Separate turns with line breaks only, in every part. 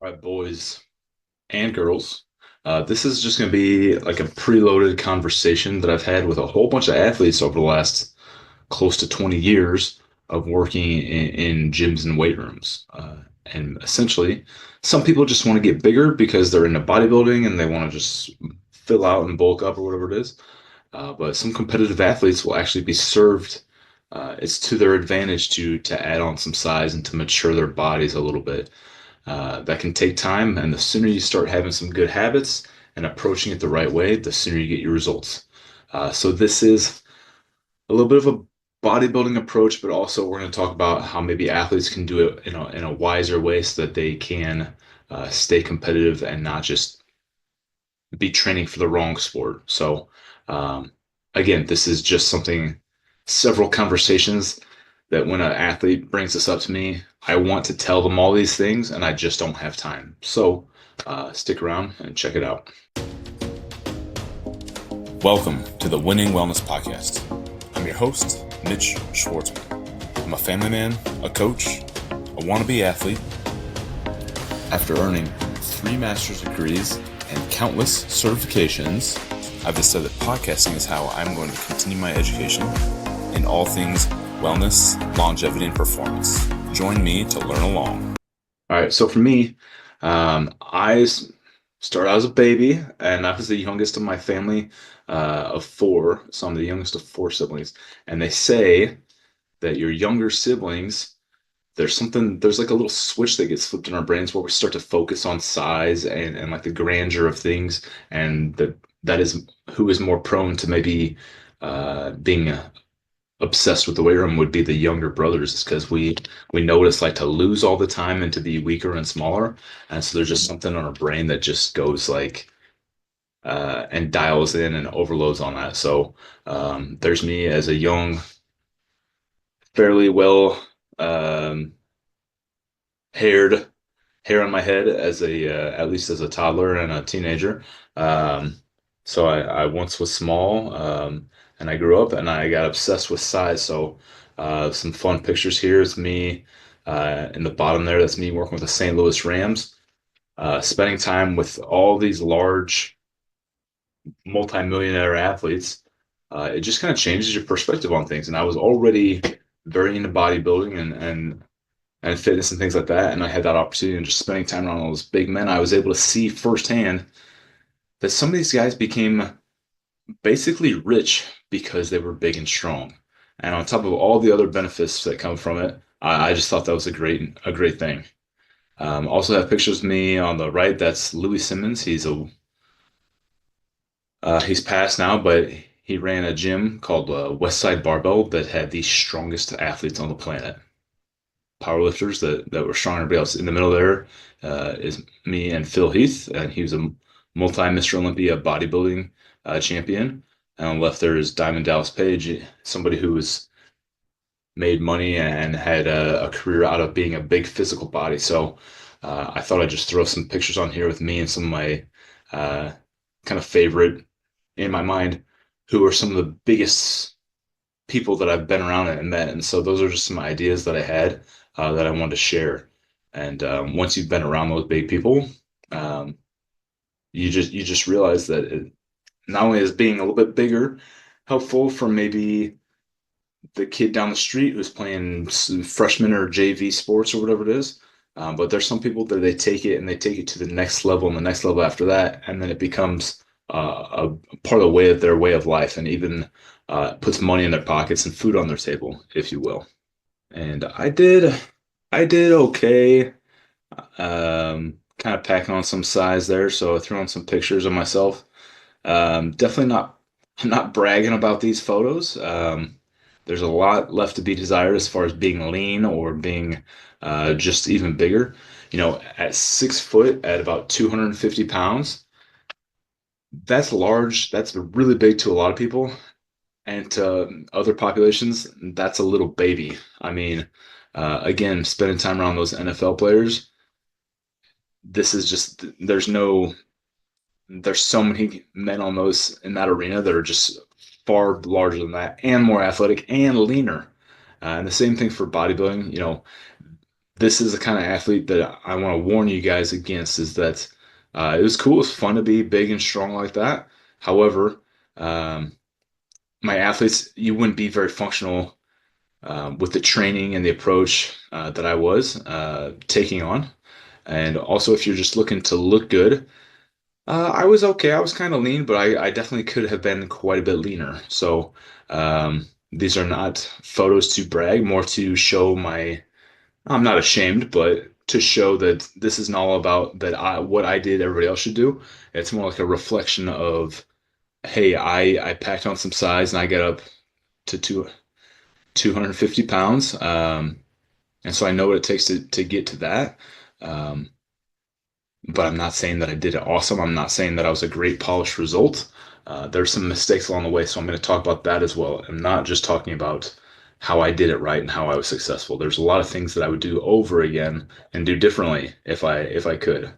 Right, boys and girls. This is just going to be like a preloaded conversation that I've had with a whole bunch of athletes over the last close to 20 years of working in gyms and weight rooms. And essentially, some people just want to get bigger because they're into bodybuilding and they want to just fill out and bulk up or whatever it is. But some competitive athletes will actually be served. It's to their advantage to add on some size and to mature their bodies a little bit. That can take time, and the sooner you start having some good habits and approaching it the right way, the sooner you get your results. So this is a little bit of a bodybuilding approach, but also we're going to talk about how maybe athletes can do it in a wiser way so that they can stay competitive and not just be training for the wrong sport. So again, this is just something, several conversations that when an athlete brings this up to me, I want to tell them all these things and I just don't have time. So stick around and check it out.
Welcome to the Winning Wellness Podcast. I'm your host, Mitch Schwartzman. I'm a family man, a coach, a wannabe athlete. After earning 3 master's degrees and countless certifications, I've decided that podcasting is how I'm going to continue my education in all things wellness, longevity, and performance. Join me to learn along.
All right. So for me, I started out as a baby and I was the youngest of my family of 4. So I'm the youngest of 4 siblings. And they say that your younger siblings, there's like a little switch that gets flipped in our brains where we start to focus on size and like the grandeur of things. And that is who is more prone to maybe being obsessed with the weight room would be the younger brothers, is because we know what it's like to lose all the time and to be weaker and smaller. And so there's just something on our brain that just goes like and dials in and overloads on that. So there's me as a young, fairly well haired hair on my head as a at least as a toddler and a teenager. Um, so I once was small, and I grew up and I got obsessed with size. So some fun pictures here is me in the bottom there. That's me working with the St. Louis Rams, spending time with all these large multimillionaire athletes. It just kind of changes your perspective on things. And I was already very into bodybuilding and fitness and things like that. And I had that opportunity and just spending time around all those big men. I was able to see firsthand that some of these guys became basically rich because they were big and strong. And on top of all the other benefits that come from it, I just thought that was a great thing. Also have pictures of me on the right. That's Louis Simmons. He's passed now, but he ran a gym called West Side Barbell that had the strongest athletes on the planet. Powerlifters that were stronger than everybody else. In the middle there is me and Phil Heath, and he was a multi-Mr. Olympia bodybuilding champion. And on the left there is Diamond Dallas Page, somebody who was made money and had a career out of being a big physical body. So I thought I'd just throw some pictures on here with me and some of my kind of favorite in my mind, who are some of the biggest people that I've been around and met. And so those are just some ideas that I had that I wanted to share. And once you've been around those big people, um, you just realize that not only is being a little bit bigger helpful for maybe the kid down the street who's playing freshman or JV sports or whatever it is, but there's some people that they take it and they take it to the next level and the next level after that, and then it becomes a part of the way of their way of life, and even puts money in their pockets and food on their table, if you will. And I did okay. Kind of packing on some size there, so I threw on some pictures of myself. Definitely not, I'm not bragging about these photos. There's a lot left to be desired as far as being lean or being just even bigger. At 6 foot, at about 250 pounds, that's large. That's really big to a lot of people. And to other populations, that's a little baby. I mean, again, spending time around those NFL players, this is just, there's so many men on those in that arena that are just far larger than that and more athletic and leaner. And the same thing for bodybuilding. this is the kind of athlete that I want to warn you guys against is that it was cool. It's fun to be big and strong like that. However, um, my athletes, you wouldn't be very functional with the training and the approach that I was taking on. And also, if you're just looking to look good, I was okay. I was kind of lean, but I definitely could have been quite a bit leaner. So these are not photos to brag, more to show my. I'm not ashamed, but to show that this isn't all about that what I did, everybody else should do. It's more like a reflection of, hey, I packed on some size and I got up to 250 pounds. And so I know what it takes to get to that. Um, but I'm not saying that I did it awesome. I'm not saying that I was a great polished result. There's some mistakes along the way, so I'm going to talk about that as well. I'm not just talking about how I did it right and how I was successful. There's a lot of things that I would do over again and do differently if I could.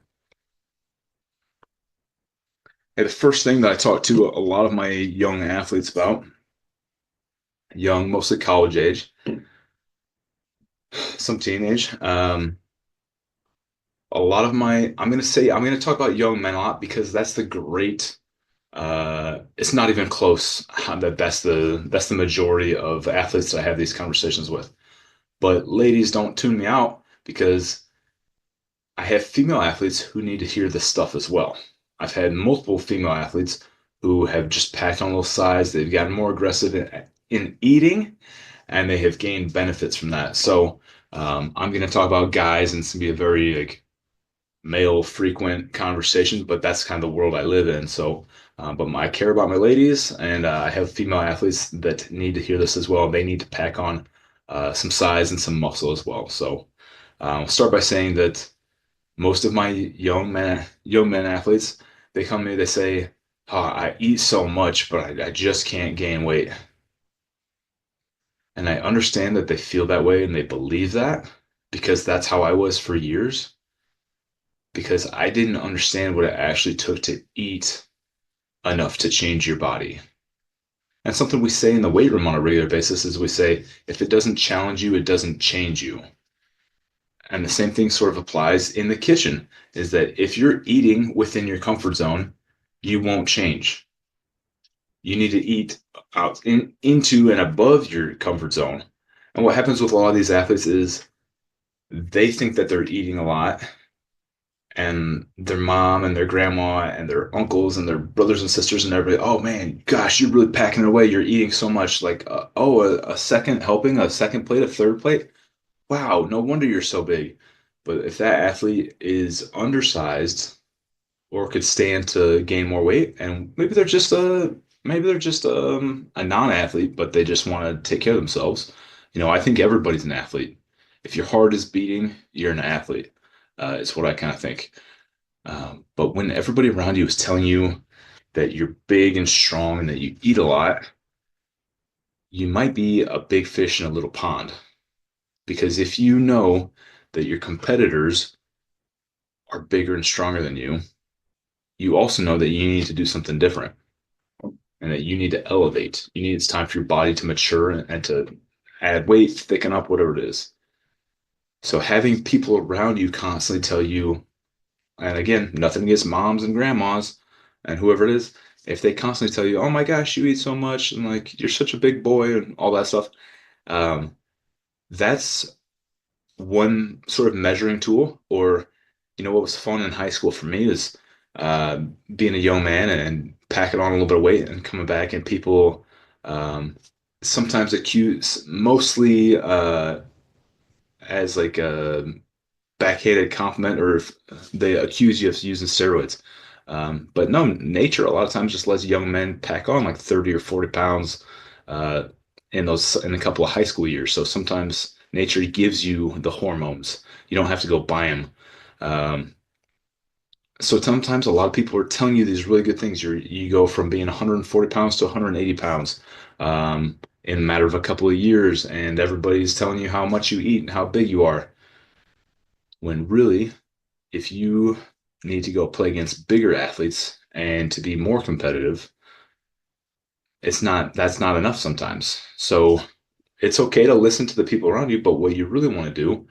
Hey, the first thing that I talk to a lot of my young athletes about, young, mostly college age, some teenage, a lot of my, I'm going to talk about young men a lot because that's the great it's not even close that's the majority of athletes that I have these conversations with. But ladies, don't tune me out because I have female athletes who need to hear this stuff as well. I've had multiple female athletes who have just packed on a little size. They've gotten more aggressive in eating, and they have gained benefits from that. So I'm going to talk about guys, and it's going to be a very like male frequent conversations, but that's kind of the world I live in. So, but I care about my ladies, and I have female athletes that need to hear this as well. They need to pack on some size and some muscle as well. So, I'll start by saying that most of my young men athletes, they come to me, they say, oh, I eat so much, but I just can't gain weight. And I understand that they feel that way and they believe that because that's how I was for years because I didn't understand what it actually took to eat enough to change your body. And something we say in the weight room on a regular basis is we say, if it doesn't challenge you, it doesn't change you. And the same thing sort of applies in the kitchen is that if you're eating within your comfort zone, you won't change. You need to eat out into and above your comfort zone. And what happens with a lot of these athletes is they think that they're eating a lot and their mom and their grandma and their uncles and their brothers and sisters and everybody, oh man, gosh, you're really packing it away. You're eating so much. Like, oh, a second helping, a second plate, a third plate. Wow, no wonder you're so big. But if that athlete is undersized or could stand to gain more weight, and maybe they're just a non-athlete, but they just want to take care of themselves. I think everybody's an athlete. If your heart is beating, you're an athlete. It's what I kind of think. But when everybody around you is telling you that you're big and strong and that you eat a lot, you might be a big fish in a little pond. Because if you know that your competitors are bigger and stronger than you also know that you need to do something different and that you need to elevate. It's time for your body to mature and to add weight, thicken up, whatever it is. So having people around you constantly tell you, and again, nothing against moms and grandmas and whoever it is, if they constantly tell you, "Oh my gosh, you eat so much," and like you're such a big boy and all that stuff, um, that's one sort of measuring tool. Or, what was fun in high school for me is uh, being a young man and packing on a little bit of weight and coming back, and people um, sometimes accuse, mostly as like a backhanded compliment, or if they accuse you of using steroids. But no, nature a lot of times just lets young men pack on like 30 or 40 pounds uh, in a couple of high school years. So sometimes nature gives you the hormones. You don't have to go buy them. Um, so sometimes a lot of people are telling you these really good things. You go from being 140 pounds to 180 pounds in a matter of a couple of years, and everybody's telling you how much you eat and how big you are. When really, if you need to go play against bigger athletes and to be more competitive, that's not enough sometimes. So it's okay to listen to the people around you, but what you really want to do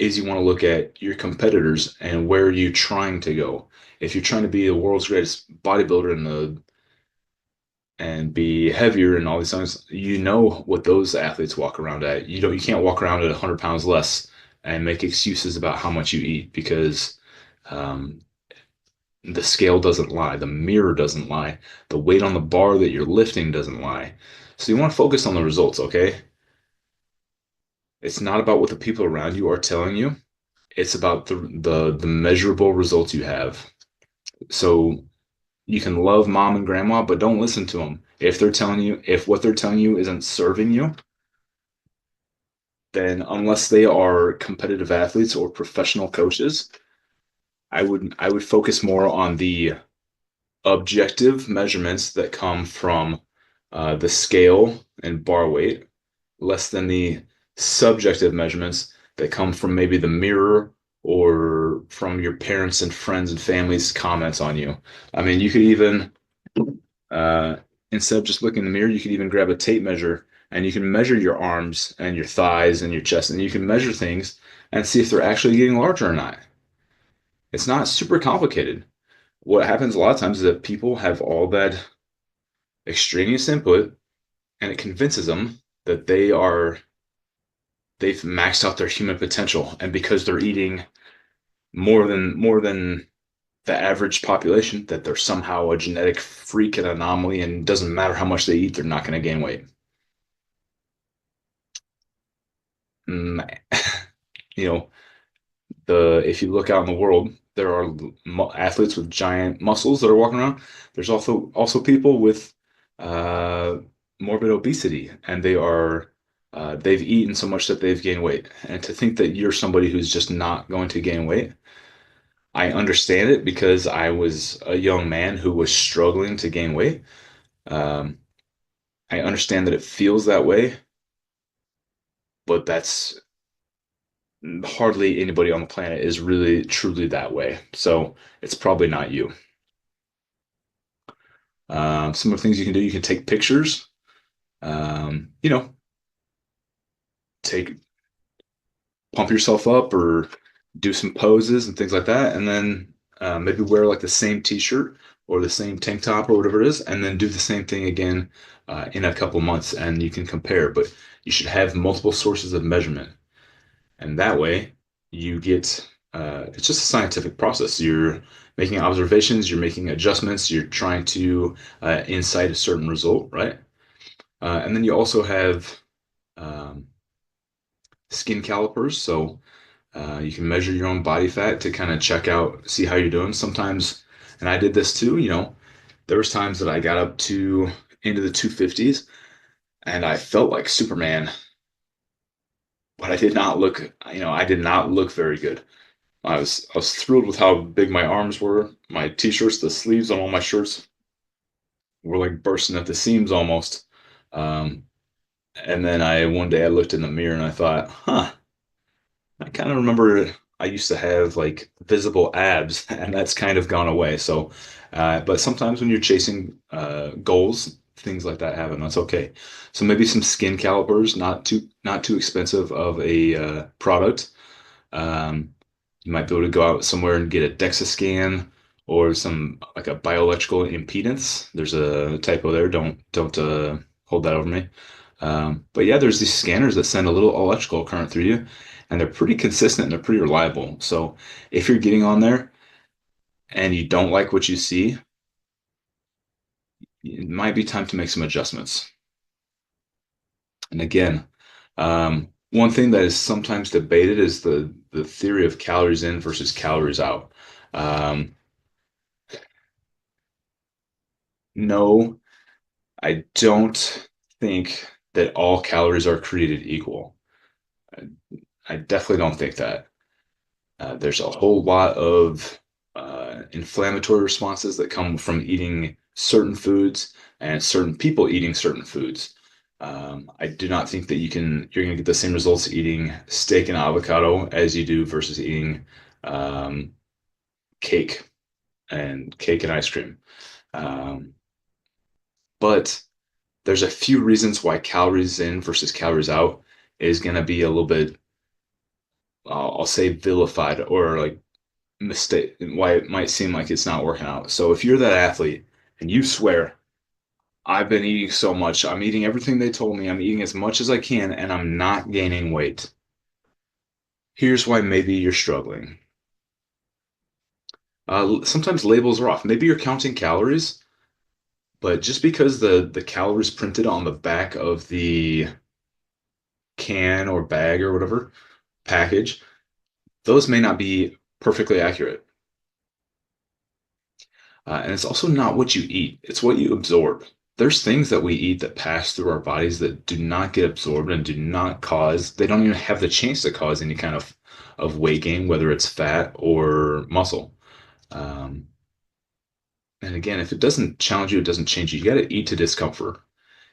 is you want to look at your competitors and where are you trying to go. If you're trying to be the world's greatest bodybuilder and be heavier and all these things, you know what those athletes walk around at. You can't walk around at 100 pounds less and make excuses about how much you eat because um, the scale doesn't lie, the mirror doesn't lie, the weight on the bar that you're lifting doesn't lie. So you want to focus on the results, okay? It's not about what the people around you are telling you. It's about the measurable results you have. So you can love mom and grandma, but don't listen to them. If what they're telling you isn't serving you, then unless they are competitive athletes or professional coaches, I would focus more on the objective measurements that come from the scale and bar weight, less than the subjective measurements that come from maybe the mirror or from your parents and friends and family's comments on you. I mean, you could even, uh, instead of just looking in the mirror, you could even grab a tape measure and you can measure your arms and your thighs and your chest, and you can measure things and see if they're actually getting larger or not. It's not super complicated. What happens a lot of times is that people have all that extraneous input and it convinces them that they've maxed out their human potential, and because they're eating more than the average population, that they're somehow a genetic freak and anomaly, and it doesn't matter how much they eat, they're not going to gain weight. Mm, you know, the if you look out in the world, there are athletes with giant muscles that are walking around. There's also people with uh, morbid obesity, and they've eaten so much that they've gained weight. And to think that you're somebody who's just not going to gain weight, I understand it because I was a young man who was struggling to gain weight. Um, I understand that it feels that way, but that's hardly anybody on the planet is really truly that way. So it's probably not you. Some of the things you can do, you can take pictures, you know, take pump yourself up or do some poses and things like that, and then maybe wear like the same t-shirt or the same tank top or whatever it is, and then do the same thing again in a couple months, and you can compare. But you should have multiple sources of measurement, and that way you get it's just a scientific process. You're making observations, you're making adjustments, you're trying to incite a certain result, right? And then you also have um, skin calipers. So you can measure your own body fat to kind of check out, see how you're doing. Sometimes, and I did this too, there was times that I got up to into the 250s and I felt like Superman, but I did not look very good. I was thrilled with how big my arms were. My t-shirts, the sleeves on all my shirts were like bursting at the seams almost. Um, and then one day I looked in the mirror and I thought, huh, I kind of remember I used to have like visible abs, and that's kind of gone away. So, but sometimes when you're chasing goals, things like that happen. That's okay. So maybe some skin calipers, not too expensive of a product. Um, you might be able to go out somewhere and get a DEXA scan or some like a bioelectrical impedance. There's a typo there. Don't hold that over me. But yeah, there's these scanners that send a little electrical current through you, and they're pretty consistent and they're pretty reliable. So if you're getting on there and you don't like what you see, it might be time to make some adjustments. And again, one thing that is sometimes debated is the theory of calories in versus calories out. Um, no, I don't think that all calories are created equal. I, I definitely don't think that. There's a whole lot of inflammatory responses that come from eating certain foods and certain people eating certain foods. I do not think that you're going to get the same results eating steak and avocado as you do versus eating um, cake cake and ice cream. Um, but there's a few reasons why calories in versus calories out is going to be a little bit I'll say vilified or like mistake, why it might seem like it's not working out. So if you're that athlete and you swear, I've been eating so much, I'm eating everything they told me, I'm eating as much as I can, and I'm not gaining weight. Here's why maybe you're struggling. Sometimes labels are off. Maybe you're counting calories, but just because the calories printed on the back of the can or bag or whatever package, those may not be perfectly accurate. And it's also not what you eat, it's what you absorb. There's things that we eat that pass through our bodies that do not get absorbed and do not cause, they don't even have the chance to cause any kind of weight gain, whether it's fat or muscle. Um, and again, if it doesn't challenge you, it doesn't change you. You got to eat to discomfort.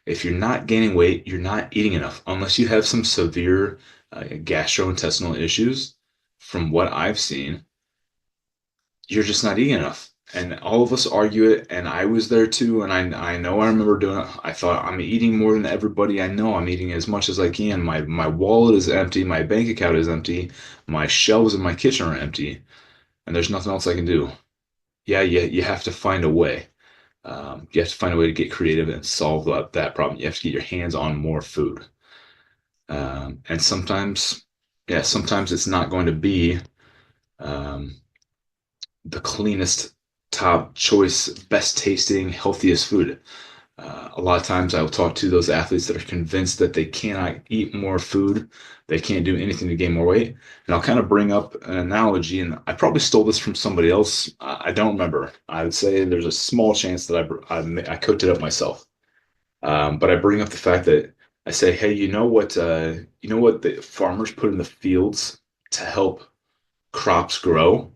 If you're not gaining weight, you're not eating enough, unless you have some severe gastrointestinal issues. From what I've seen, you're just not eating enough. And all of us argue it, and I was there too. And I know I remember doing it. I thought I'm eating more than everybody I know. I'm eating as much as I can. My wallet is empty. My bank account is empty. My shelves in my kitchen are empty, and there's nothing else I can do. Yeah, you have to find a way. You have to find a way to get creative and solve that problem. You have to get your hands on more food. And sometimes, yeah, sometimes it's not going to be um, the cleanest, top choice, best tasting, healthiest food. A lot of times I will talk to those athletes that are convinced that they cannot eat more food, they can't do anything to gain more weight. And I'll kind of bring up an analogy, and I probably stole this from somebody else. I don't remember. I would say there's a small chance that I cooked it up myself. But I bring up the fact that I say, hey, you know what the farmers put in the fields to help crops grow?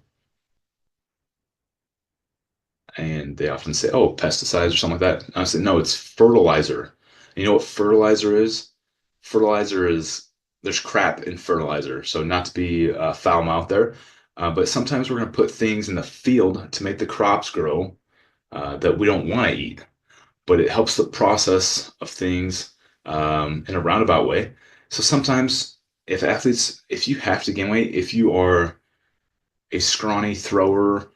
And they often say, oh, pesticides or something like that. And I say, no, it's fertilizer. And you know what fertilizer is? Fertilizer is there's crap in fertilizer. So not to be foul mouth there, but sometimes we're going to put things in the field to make the crops grow that we don't want to eat, but it helps the process of things in a roundabout way. So sometimes if you have to gain weight, if you are a scrawny thrower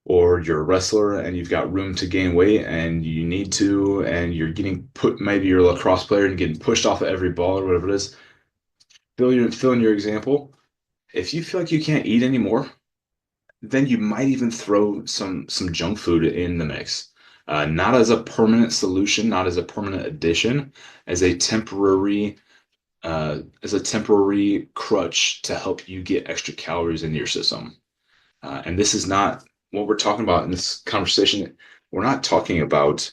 or you're a wrestler and you've got room to gain weight and you need to, and you're getting put, maybe you're a lacrosse player and getting pushed off of every ball or whatever it is, fill in your example. If you feel like you can't eat anymore, then you might even throw some junk food in the mix. Not as a permanent solution, not as a permanent addition, as a temporary crutch to help you get extra calories into your system. And this is not what we're talking about in this conversation. We're not talking about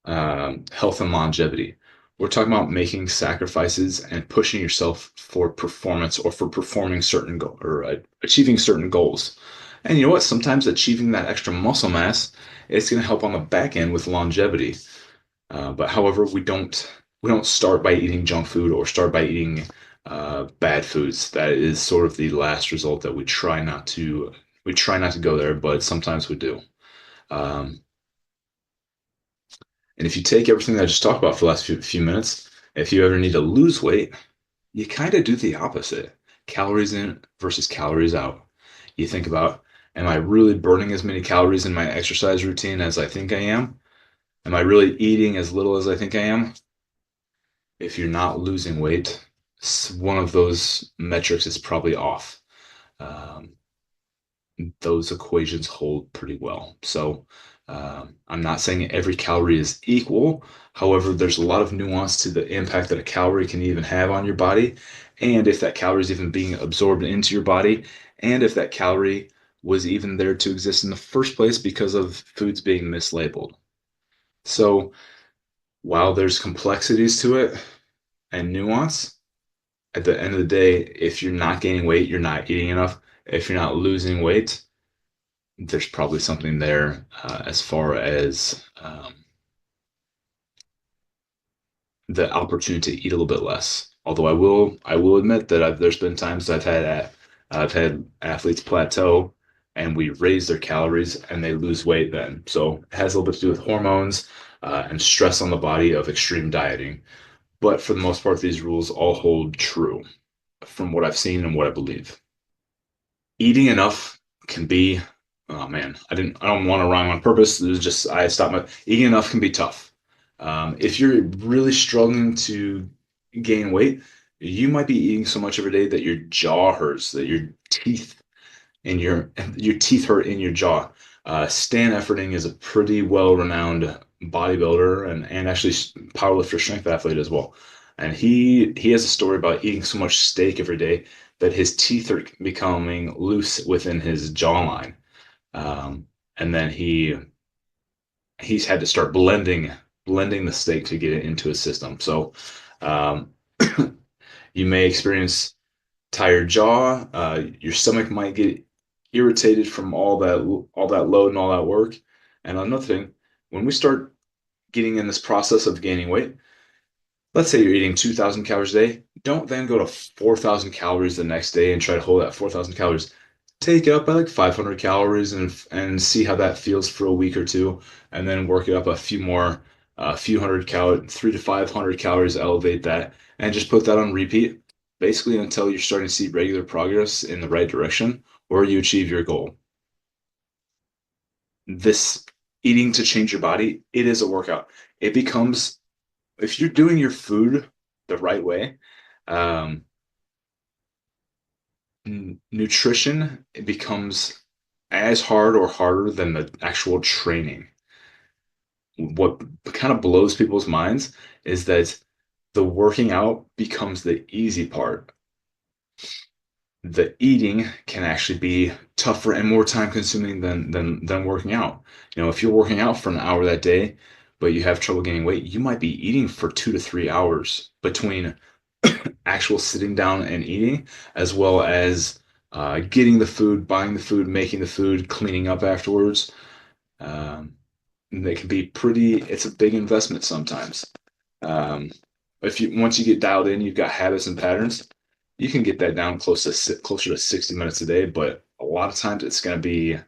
health and longevity. We're talking about making sacrifices and pushing yourself for performance or for performing certain goal or achieving certain goals. And you know what? Sometimes achieving that extra muscle mass, it's going to help on the back end with longevity. But however, we don't start by eating junk food or start by eating bad foods. That is sort of the last result that we try not to go there, but sometimes we do. Um, and if you take everything that I just talked about for the last few minutes, if you ever need to lose weight, you kind of do the opposite. Calories in versus calories out. You think about, am I really burning as many calories in my exercise routine as I think I am? Am I really eating as little as I think I am? If you're not losing weight, one of those metrics is probably off. Um, those equations hold pretty well. So I'm not saying every calorie is equal. However, there's a lot of nuance to the impact that a calorie can even have on your body, and if that calorie is even being absorbed into your body, and if that calorie was even there to exist in the first place because of foods being mislabeled. So while there's complexities to it and nuance, at the end of the day, if you're not gaining weight, you're not eating enough. If you're not losing weight, there's probably something there as far as the opportunity to eat a little bit less. Although I will admit that there's been times I've had athletes plateau and we raise their calories and they lose weight then. So it has a little bit to do with hormones and stress on the body of extreme dieting. But for the most part, these rules all hold true. from what I've seen and what I believe. Eating enough can be, oh man, I don't want to rhyme on purpose. It was just, I stopped my, eating enough can be tough. If you're really struggling to gain weight, you might be eating so much every day that your jaw hurts, that your teeth hurt in your jaw. Stan Efferding is a pretty well-renowned bodybuilder and actually powerlifter strength athlete as well. And he has a story about eating so much steak every day that his teeth are becoming loose within his jawline. And then he's had to start blending the steak to get it into his system. So um, you may experience tired jaw. Your stomach might get irritated from all that load and all that work. And another thing, when we start getting in this process of gaining weight, let's say you're eating 2,000 calories a day, don't then go to 4,000 calories the next day and try to hold that 4,000 calories. Take it up by like 500 calories and see how that feels for a week or two, and then work it up a few more, a few hundred calories, 300 to 500 calories, elevate that, and just put that on repeat, basically until you're starting to see regular progress in the right direction or you achieve your goal. This eating to change your body, it is a workout. It becomes, if you're doing your food the right way, um, nutrition it becomes as hard or harder than the actual training. What kind of blows people's minds is that the working out becomes the easy part. The eating can actually be tougher and more time consuming than working out. If you're working out for an hour that day, but you have trouble gaining weight, you might be eating for 2 to 3 hours between actual sitting down and eating, as well as getting the food, buying the food, making the food, cleaning up afterwards. Um, they can be it's a big investment sometimes. Um, if you once you get dialed in, you've got habits and patterns, you can get that down closer to 60 minutes a day, but a lot of times it's going to be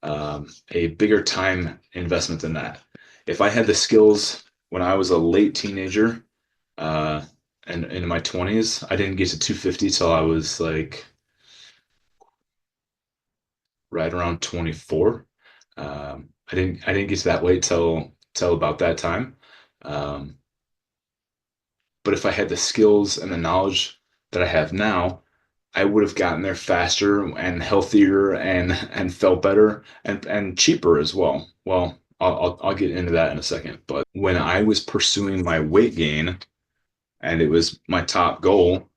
a bigger time investment than that. If I had the skills when I was a late teenager, uh, and in my 20s, I didn't get to 250 till I was like right around 24. I didn't get to that weight till about that time. Um, but if I had the skills and the knowledge that I have now, I would have gotten there faster and healthier and felt better and cheaper as well. Well, I'll get into that in a second. But when I was pursuing my weight gain and it was my top goal,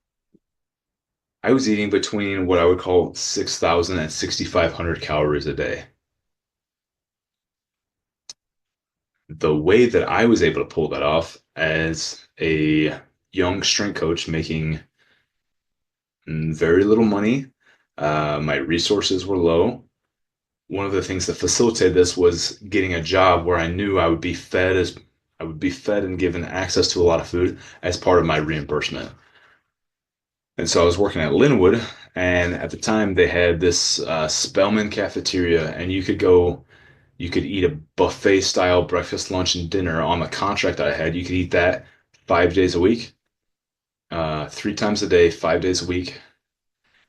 I was eating between what I would call 6,000 and 6,500 calories a day. The way that I was able to pull that off as a young strength coach making very little money, my resources were low. One of the things that facilitated this was getting a job where I knew I would be fed and given access to a lot of food as part of my reimbursement. And so I was working at Linwood, and at the time they had this Spellman cafeteria, and you could eat a buffet style breakfast, lunch, and dinner on the contract I had. You could eat that 5 days a week, 3 times a day, 5 days a week,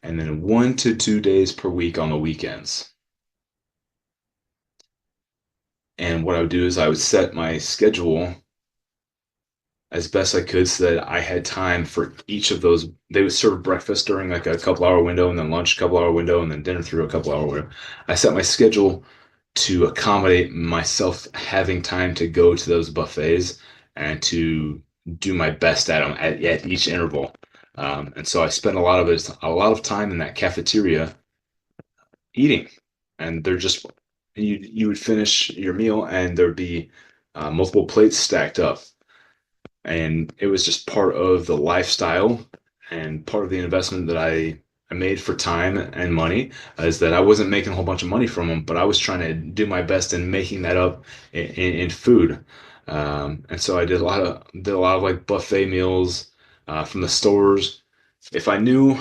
and then 1 to 2 days per week on the weekends. And what I would do is I would set my schedule as best I could so that I had time for each of those. They would serve breakfast during like a couple hour window, and then lunch a couple hour window, and then dinner through a couple hour window. I set my schedule to accommodate myself having time to go to those buffets and to do my best at them at each interval. And so I spent a lot of time in that cafeteria eating, and they're just you would finish your meal and there'd be multiple plates stacked up, and it was just part of the lifestyle and part of the investment that I made for time and money is that I wasn't making a whole bunch of money from them, but I was trying to do my best in making that up in food. And so I did a lot of like buffet meals from the stores. If I knew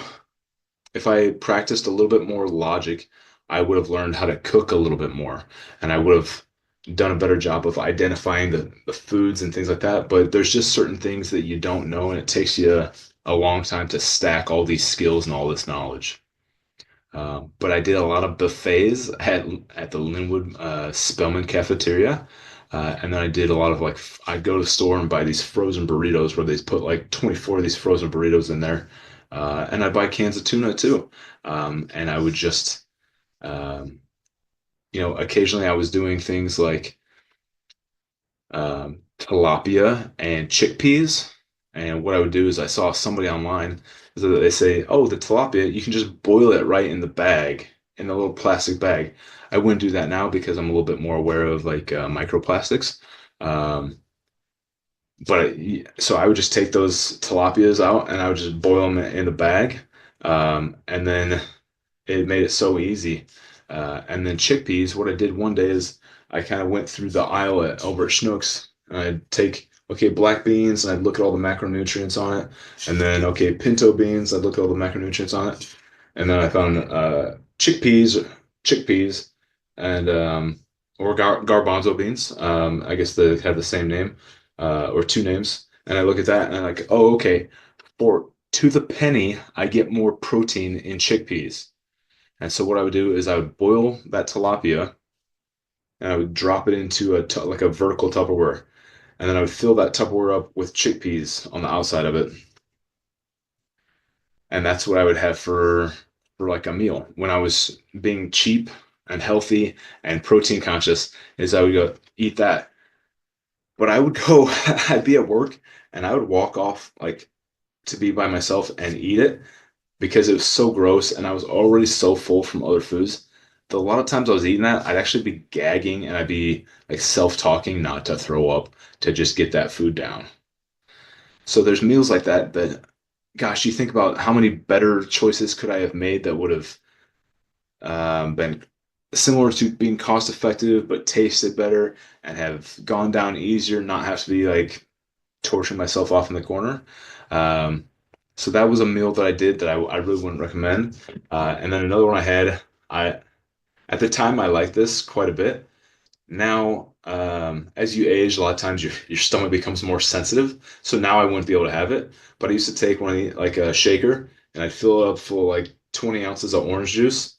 if I practiced a little bit more logic, I would have learned how to cook a little bit more, and I would have done a better job of identifying the foods and things like that. But there's just certain things that you don't know, and it takes you a long time to stack all these skills and all this knowledge. But I did a lot of buffets at the Linwood Spellman cafeteria. And then I did a lot of like, I'd go to the store and buy these frozen burritos where they put like 24 of these frozen burritos in there. And I'd buy cans of tuna too. And I would just, um, occasionally I was doing things like tilapia and chickpeas. And what I would do is I saw somebody online is that they say, oh, the tilapia, you can just boil it right in the bag, in the little plastic bag. I wouldn't do that now because I'm a little bit more aware of like microplastics. Um, so I would just take those tilapias out and I would just boil them in the bag. And then it made it so easy. And then chickpeas, what I did one day is I kind of went through the aisle over at Schnucks and I'd take, okay, black beans and I'd look at all the macronutrients on it. And then, okay, pinto beans, I'd look at all the macronutrients on it. And then I found chickpeas, and or garbanzo beans. I guess they have the same name or two names. And I look at that and I'm like, oh, okay, for to the penny, I get more protein in chickpeas. And so what I would do is I would boil that tilapia and I would drop it into like a vertical Tupperware. And then I would fill that Tupperware up with chickpeas on the outside of it. And that's what I would have for like a meal. When I was being cheap and healthy and protein conscious, is I would go eat that. But I would go, I'd be at work and I would walk off like to be by myself and eat it because it was so gross and I was already so full from other foods. A lot of times I was eating that, I'd actually be gagging and I'd be like self-talking not to throw up to just get that food down. So there's meals like that that, gosh, you think about how many better choices could I have made that would have been similar to being cost effective but tasted better and have gone down easier, not have to be like torturing myself off in the corner. Um, so that was a meal that I did that I really wouldn't recommend. And then another one I had, I at the time I liked this quite a bit. Now, as you age, a lot of times your stomach becomes more sensitive. So now I wouldn't be able to have it. But I used to take one of the, like a shaker and I'd fill it up full of like 20 ounces of orange juice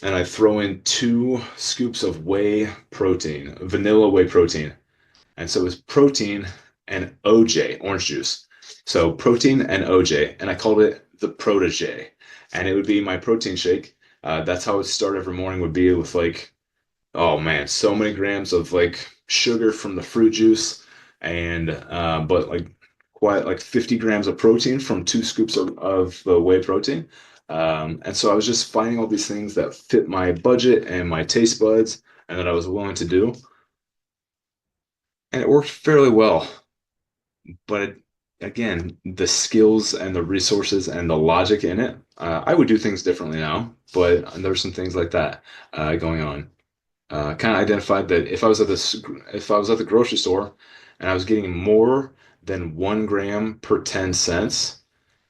and I'd throw in 2 scoops of whey protein, vanilla whey protein. And so it was protein and OJ, orange juice. So protein and OJ, and I called it the protege. And it would be my protein shake. That's how it would start every morning would be with like, oh man, so many grams of like sugar from the fruit juice and but like quite like 50 grams of protein from 2 scoops of the whey protein. And so I was just finding all these things that fit my budget and my taste buds and that I was willing to do. And it worked fairly well. But again, the skills and the resources and the logic in it, I would do things differently now, but there's some things like that going on. Kind of identified that if I was at the grocery store and I was getting more than 1 gram per 10 cents,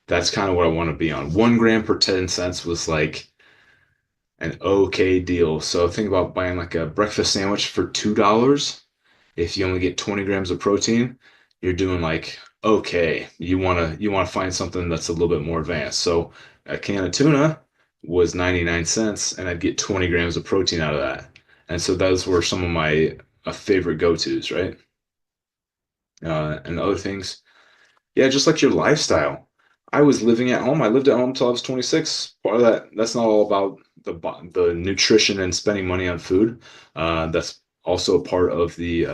that's kind of what I want to be on. 1 gram per 10 cents was like an okay deal. So think about buying like a breakfast sandwich for $2. If you only get 20 grams of protein, you're doing like okay. You want to find something that's a little bit more advanced. So a can of tuna was 99 cents and I'd get 20 grams of protein out of that. And so those were some of my favorite go-tos, right? And other things, yeah, just like your lifestyle. I was living at home. I lived at home till I was 26. Part of that's not all about the nutrition and spending money on food. That's also a part of the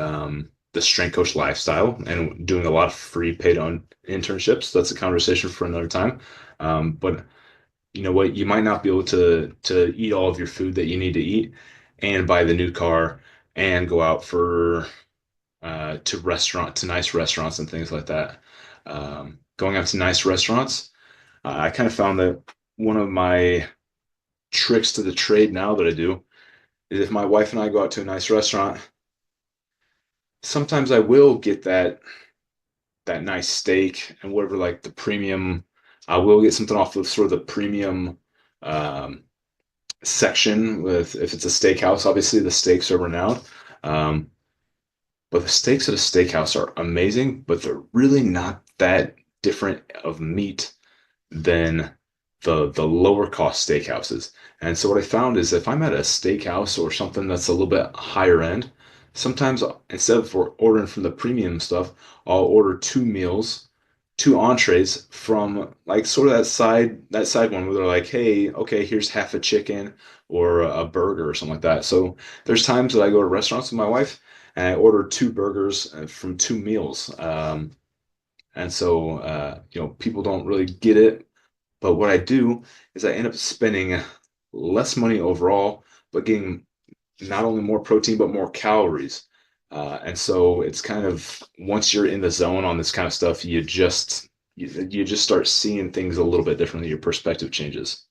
strength coach lifestyle and doing a lot of free paid on internships. That's a conversation for another time. But you know what? You might not be able to eat all of your food that you need to eat and buy the new car and go out for to nice restaurants and things like that. Going out to nice restaurants, I kind of found that one of my tricks to the trade now that I do is if my wife and I go out to a nice restaurant, sometimes I will get that nice steak and whatever like the premium. I will get something off of sort of the premium um, section with if it's a steakhouse. Obviously, the steaks are renowned. But the steaks at a steakhouse are amazing, but they're really not that different of meat than the lower cost steakhouses. And so what I found is if I'm at a steakhouse or something that's a little bit higher end, sometimes instead of ordering from the premium stuff, I'll order two meals, two entrees from like sort of that side one where they're like, hey, okay, here's half a chicken or a burger or something like that. So there's times that I go to restaurants with my wife and I order two burgers from two meals. And so, people don't really get it, but what I do is I end up spending less money overall, but getting not only more protein, but more calories. And so it's kind of once you're in the zone on this kind of stuff, you just start seeing things a little bit differently. Your perspective changes.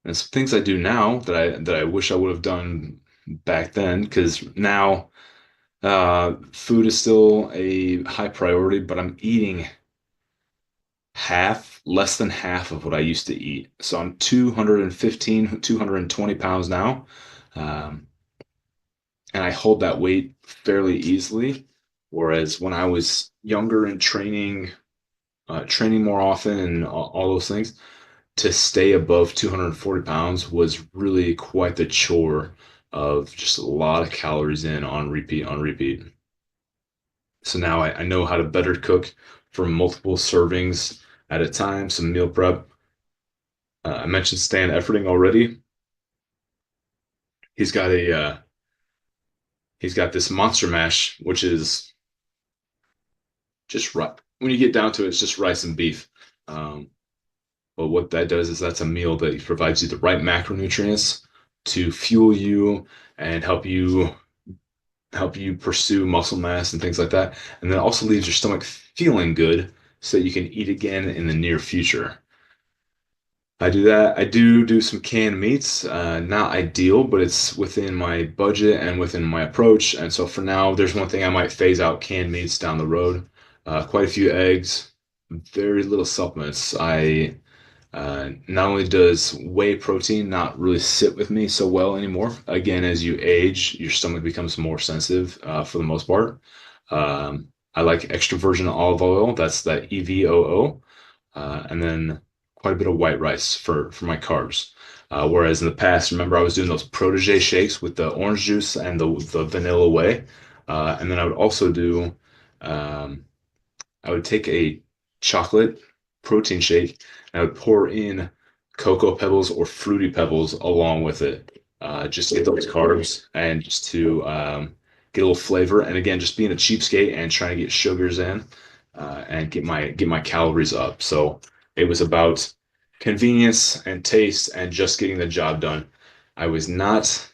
And some things I do now that I wish I would have done back then, because now food is still a high priority, but I'm eating less than half of what I used to eat. So I'm 215, 220 pounds now. Um, and I hold that weight fairly easily. Whereas when I was younger and training more often and all those things, to stay above 240 pounds was really quite the chore of just a lot of calories in on repeat, on repeat. So now I know how to better cook for multiple servings at a time, some meal prep. I mentioned Stan Efferding already. He's got a he's got this monster mash, which is just right. When you get down to it, it's just rice and beef. Um, but what that does is that's a meal that provides you the right macronutrients to fuel you and help you pursue muscle mass and things like that. And then it also leaves your stomach feeling good so that you can eat again in the near future. I do that. I do some canned meats. Not ideal, but it's within my budget and within my approach. And so for now, there's one thing I might phase out canned meats down the road. Quite a few eggs, very little supplements. I Not only does whey protein not really sit with me so well anymore. Again, as you age, your stomach becomes more sensitive for the most part. I like extra virgin olive oil. That's that EVOO, and then quite a bit of white rice for my carbs. Whereas in the past, remember I was doing those protege shakes with the orange juice and the vanilla whey, and then I would also do um, I would take a chocolate protein shake and I would pour in cocoa pebbles or fruity pebbles along with it. Just to get those carbs and just to get a little flavor. And again, just being a cheapskate and trying to get sugars in and get my calories up. So it was about convenience and taste and just getting the job done. I was not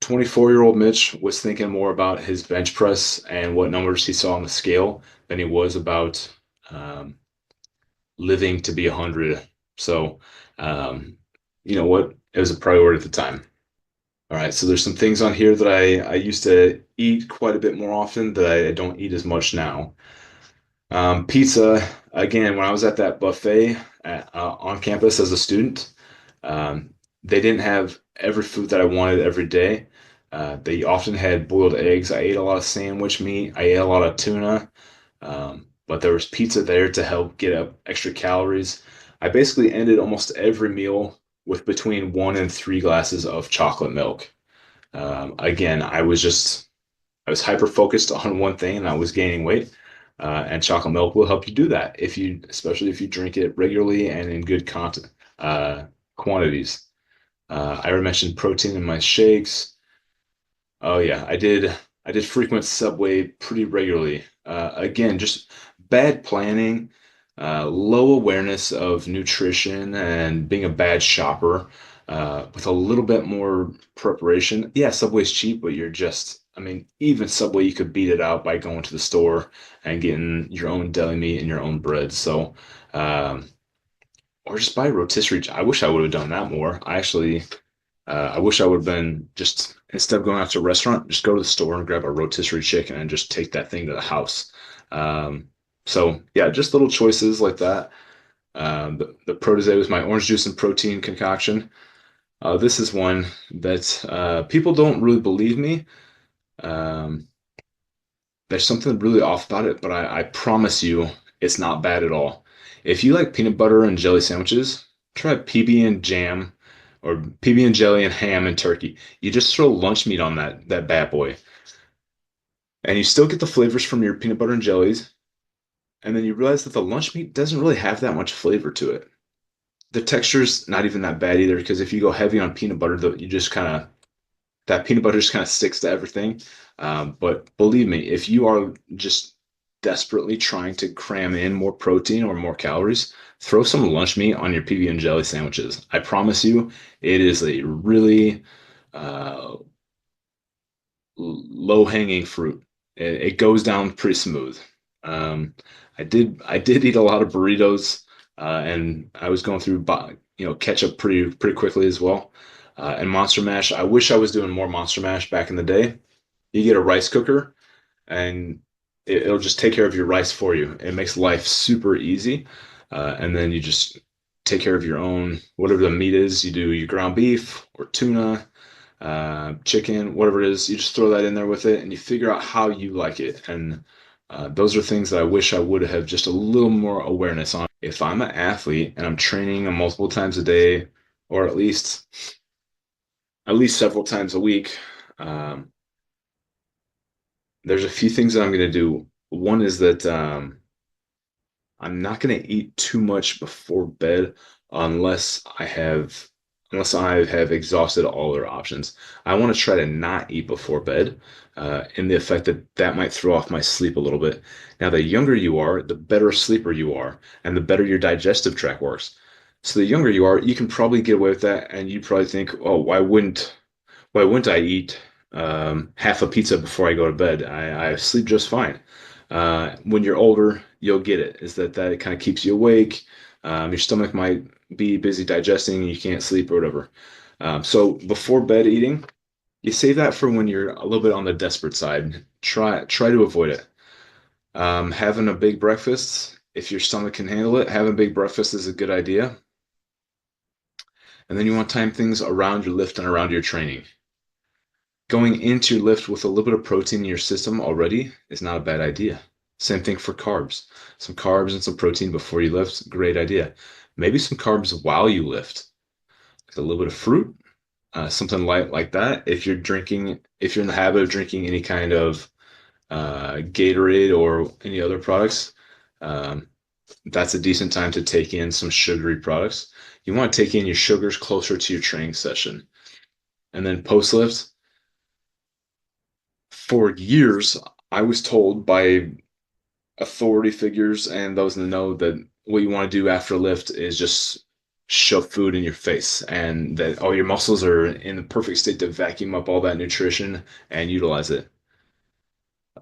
24-year-old Mitch was thinking more about his bench press and what numbers he saw on the scale than he was about um, living to be 100. So, um, you know what? It was a priority at the time. All right. So there's some things on here that I used to eat quite a bit more often that I don't eat as much now. Pizza, again, when I was at that buffet on campus as a student, um, they didn't have every food that I wanted every day. They often had boiled eggs. I ate a lot of sandwich meat. I ate a lot of tuna. But there was pizza there to help get up extra calories. I basically ended almost every meal with between 1 and 3 glasses of chocolate milk. Again, I was hyper focused on one thing and I was gaining weight. And chocolate milk will help you do that especially if you drink it regularly and in good quantities. I already mentioned protein in my shakes. Oh yeah, I did frequent Subway pretty regularly. Again, just bad planning, low awareness of nutrition, and being a bad shopper. With a little bit more preparation, yeah, Subway's cheap, but I mean, even Subway, you could beat it out by going to the store and getting your own deli meat and your own bread. So, um, or just buy a rotisserie. I wish I would have done that more. I wish I would have been just instead of going out to a restaurant, just go to the store and grab a rotisserie chicken and just take that thing to the house. Um, so yeah, just little choices like that. The protege was my orange juice and protein concoction. This is one that people don't really believe me. Um, there's something really off about it, but I promise you It's not bad at all. If you like peanut butter and jelly sandwiches, try PB and jam or PB and jelly and ham and turkey. You just throw lunch meat on that bad boy. And you still get the flavors from your peanut butter and jellies, and then you realize that the lunch meat doesn't really have that much flavor to it. The texture's not even that bad either, because if you go heavy on peanut butter, you just kind of that peanut butter just kind of sticks to everything. But believe me, if you are just desperately trying to cram in more protein or more calories, throw some lunch meat on your PB and jelly sandwiches. I promise you, it is a really uh, low hanging fruit. It goes down pretty smooth. Um, I did eat a lot of burritos, and I was going through ketchup pretty quickly as well. And Monster Mash. I wish I was doing more Monster Mash back in the day. You get a rice cooker, and it'll just take care of your rice for you. It makes life super easy. And then you just take care of your own whatever the meat is. You do your ground beef or tuna, chicken, whatever it is, you just throw that in there with it and you figure out how you like it. And those are things that I wish I would have just a little more awareness on. If I'm an athlete and I'm training multiple times a day, or at least several times a week, um, there's a few things that I'm going to do. One is that I'm not going to eat too much before bed unless I have unless I have exhausted all other options. I want to try to not eat before bed, in the effect that that might throw off my sleep a little bit. Now, the younger you are, the better sleeper you are, and the better your digestive tract works. So the younger you are, you can probably get away with that, and you probably think, "Oh, why wouldn't I eat half a pizza before I go to bed? I sleep just fine." When you're older, you'll get it. Is that kind of keeps you awake? Your stomach might be busy digesting, and you can't sleep or whatever. So before bed eating, you save that for when you're a little bit on the desperate side. Try to avoid it. Having a big breakfast, if your stomach can handle it, having a big breakfast is a good idea. And then you want to time things around your lift and around your training. Going into your lift with a little bit of protein in your system already is not a bad idea. Same thing for carbs. Some carbs and some protein before you lift, great idea. Maybe some carbs while you lift, like a little bit of fruit, something light like that. If you're in the habit of drinking any kind of Gatorade or any other products, um, that's a decent time to take in some sugary products. You want to take in your sugars closer to your training session. And then post lift, for years, I was told by authority figures and those in the know that what you want to do after a lift is just shove food in your face and that all your muscles are in the perfect state to vacuum up all that nutrition and utilize it.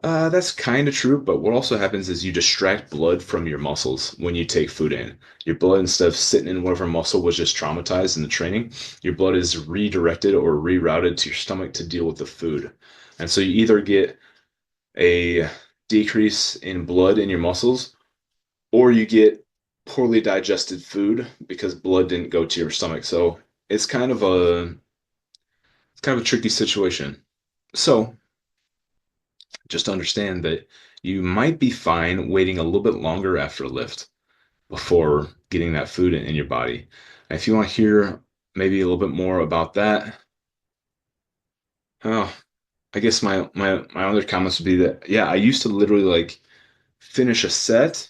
That's kind of true, but what also happens is you distract blood from your muscles when you take food in. Your blood, instead of sitting in whatever muscle was just traumatized in the training, your blood is redirected or rerouted to your stomach to deal with the food. And so you either get a decrease in blood in your muscles, or you get poorly digested food because blood didn't go to your stomach. So it's kind of a tricky situation. So just understand that you might be fine waiting a little bit longer after a lift before getting that food in your body. And if you want to hear maybe a little bit more about that, oh, I guess my other comments would be that yeah, I used to literally like finish a set,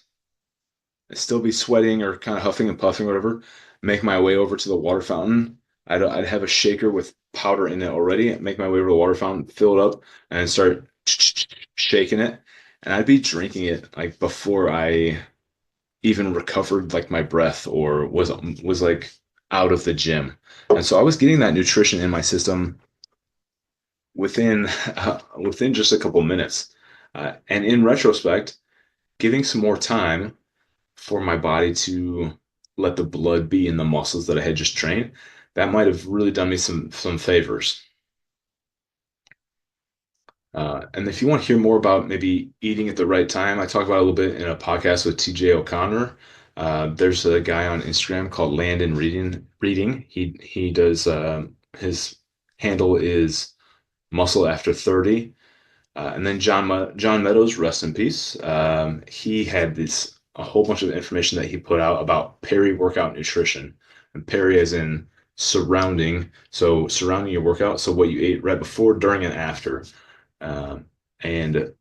still be sweating or kind of huffing and puffing or whatever, make my way over to the water fountain. I'd have a shaker with powder in it already, make my way over to the water fountain, fill it up, and start shaking it. And I'd be drinking it like before I even recovered like my breath or was like out of the gym. And so I was getting that nutrition in my system within within just a couple minutes. And in retrospect, giving some more time for my body to let the blood be in the muscles that I had just trained, that might have really done me some favors. And if you want to hear more about maybe eating at the right time, I talk about it a little bit in a podcast with TJ O'Connor. There's a guy on Instagram called Landon Reading. He does his handle is Muscle After 30. And then John Meadows, rest in peace. He had this a whole bunch of information that he put out about peri-workout nutrition. And peri as in surrounding, so surrounding your workout, so what you ate right before, during, and after. And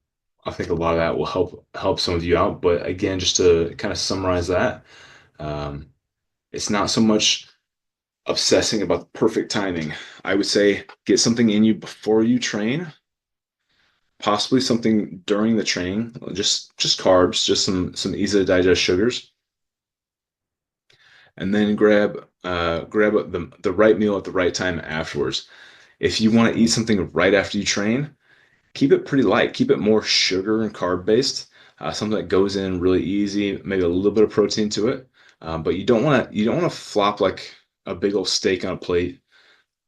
I think a lot of that will help some of you out. But again, just to kind of summarize that, um, it's not so much obsessing about the perfect timing. I would say get something in you before you train, possibly something during the training, just carbs, just some easy to digest sugars, and then grab the right meal at the right time afterwards. If you want to eat something right after you train, keep it pretty light. Keep it more sugar and carb based. Something that goes in really easy, maybe a little bit of protein to it. But you don't want to flop like a big old steak on a plate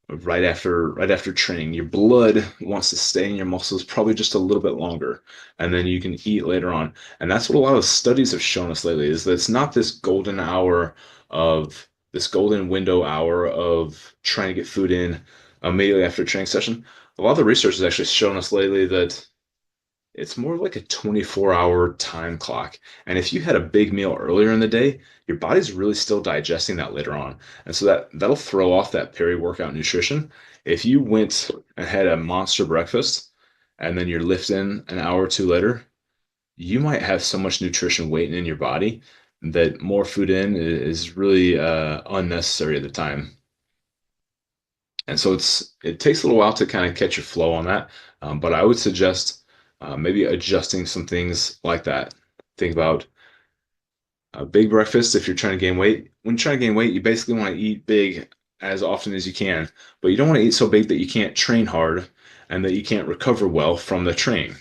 right after training. Your blood wants to stay in your muscles probably just a little bit longer, and then you can eat later on. And that's what a lot of studies have shown us lately is that it's not this golden window hour of trying to get food in immediately after a training session. A lot of the research has actually shown us lately that it's more like a 24-hour time clock. And if you had a big meal earlier in the day, your body's really still digesting that later on. And so that'll throw off that peri-workout nutrition. If you went and had a monster breakfast and then you're lifting an hour or two later, you might have so much nutrition waiting in your body that more food in is really unnecessary at the time. And so it takes a little while to kind of catch your flow on that. But I would suggest maybe adjusting some things like that. Think about a big breakfast if you're trying to gain weight. When you're trying to gain weight, you basically want to eat big as often as you can, but you don't want to eat so big that you can't train hard and that you can't recover well from the train.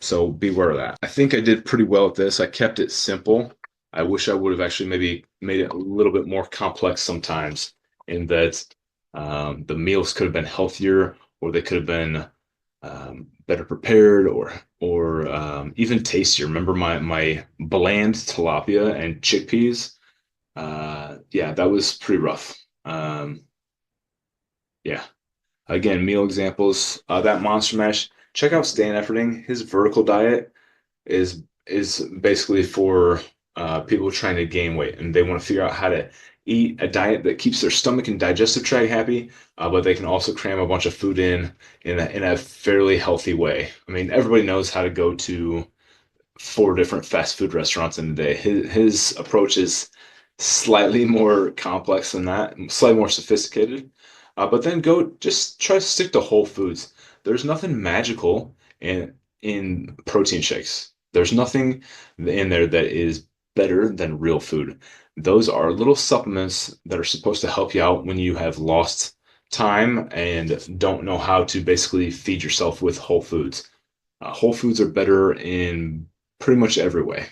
So be aware of that. I think I did pretty well at this. I kept it simple. I wish I would have actually maybe made it a little bit more complex sometimes in that the meals could have been healthier or they could have been better prepared or even tastier. Remember my bland tilapia and chickpeas? Yeah, that was pretty rough. Yeah. Again, meal examples. That Monster Mash. Check out Stan Efferding. His vertical diet is basically for people trying to gain weight and they want to figure out how to eat a diet that keeps their stomach and digestive tract happy, but they can also cram a bunch of food in a fairly healthy way. I mean, everybody knows how to go to four different fast food restaurants in a day. His approach is slightly more complex than that, slightly more sophisticated. But then go just try to stick to whole foods. There's nothing magical in protein shakes. There's nothing in there that is better than real food. Those are little supplements that are supposed to help you out when you have lost time and don't know how to basically feed yourself with whole foods. Whole foods are better in pretty much every way.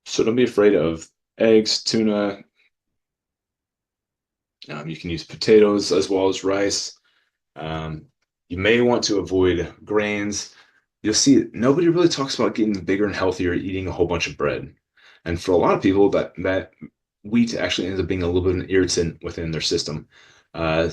So don't be afraid of eggs, tuna. You can use potatoes as well as rice. Um, you may want to avoid grains. You'll see nobody really talks about getting bigger and healthier eating a whole bunch of bread. And for a lot of people, that wheat actually ends up being a little bit of an irritant within their system. Uh,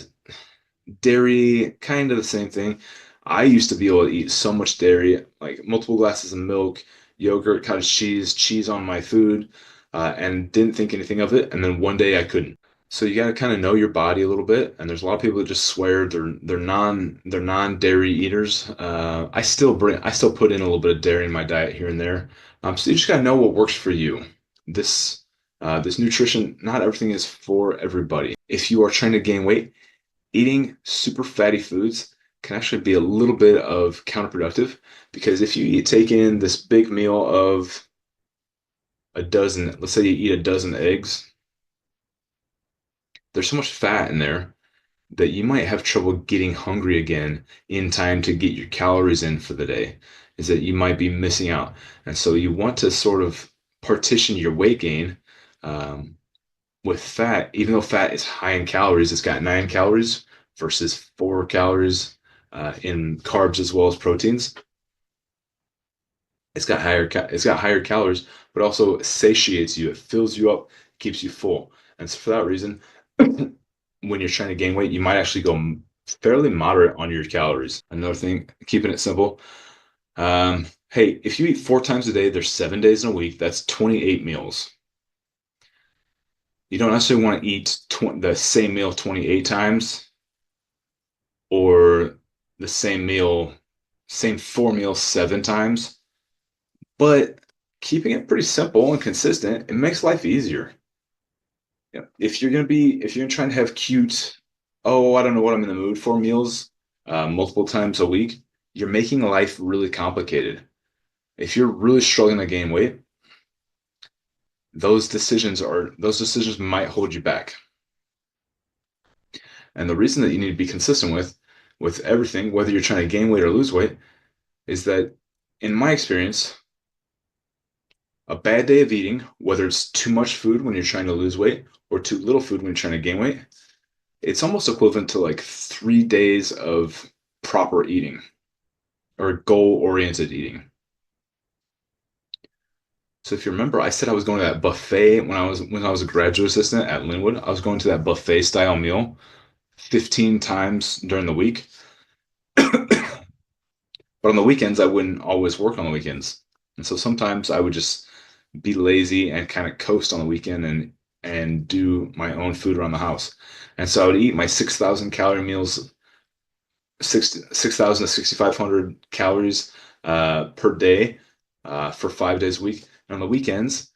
Dairy, kind of the same thing. I used to be able to eat so much dairy, like multiple glasses of milk, yogurt, cottage cheese, cheese on my food, and didn't think anything of it. And then one day I couldn't. So you got to kind of know your body a little bit. And there's a lot of people that just swear they're non dairy eaters. I still put in a little bit of dairy in my diet here and there. So you just got to know what works for you. This nutrition, not everything is for everybody. If you are trying to gain weight, eating super fatty foods can actually be a little bit of counterproductive because if you take in this big meal of a dozen, let's say you eat a dozen eggs, there's so much fat in there that you might have trouble getting hungry again in time to get your calories in for the day, is that you might be missing out. And so you want to sort of partition your weight gain with fat, even though fat is high in calories, it's got 9 calories versus 4 calories in carbs as well as proteins. It's got higher calories, but also satiates you. It fills you up, keeps you full. And so for that reason, when you're trying to gain weight, you might actually go fairly moderate on your calories. Another thing, keeping it simple. Hey, if you eat 4 times a day, there's 7 days in a week. That's 28 meals. You don't necessarily want to eat the same meal 28 times or the same meal, same 4 meals 7 times, but keeping it pretty simple and consistent, it makes life easier. If you're gonna try and have cute, oh, I don't know what I'm in the mood for meals, multiple times a week, you're making life really complicated. If you're really struggling to gain weight, those decisions might hold you back. And the reason that you need to be consistent with everything, whether you're trying to gain weight or lose weight, is that in my experience, a bad day of eating, whether it's too much food when you're trying to lose weight or too little food when you're trying to gain weight, it's almost equivalent to like 3 days of proper eating or goal-oriented eating. So if you remember, I said I was going to that buffet when I was a graduate assistant at Linwood. I was going to that buffet style meal 15 times during the week. But on the weekends, I wouldn't always work on the weekends. And so sometimes I would just be lazy and kind of coast on the weekend and do my own food around the house. And so I would eat my 6,000 calorie meals, 6,000 to 6,500 calories per day for 5 days a week. And on the weekends,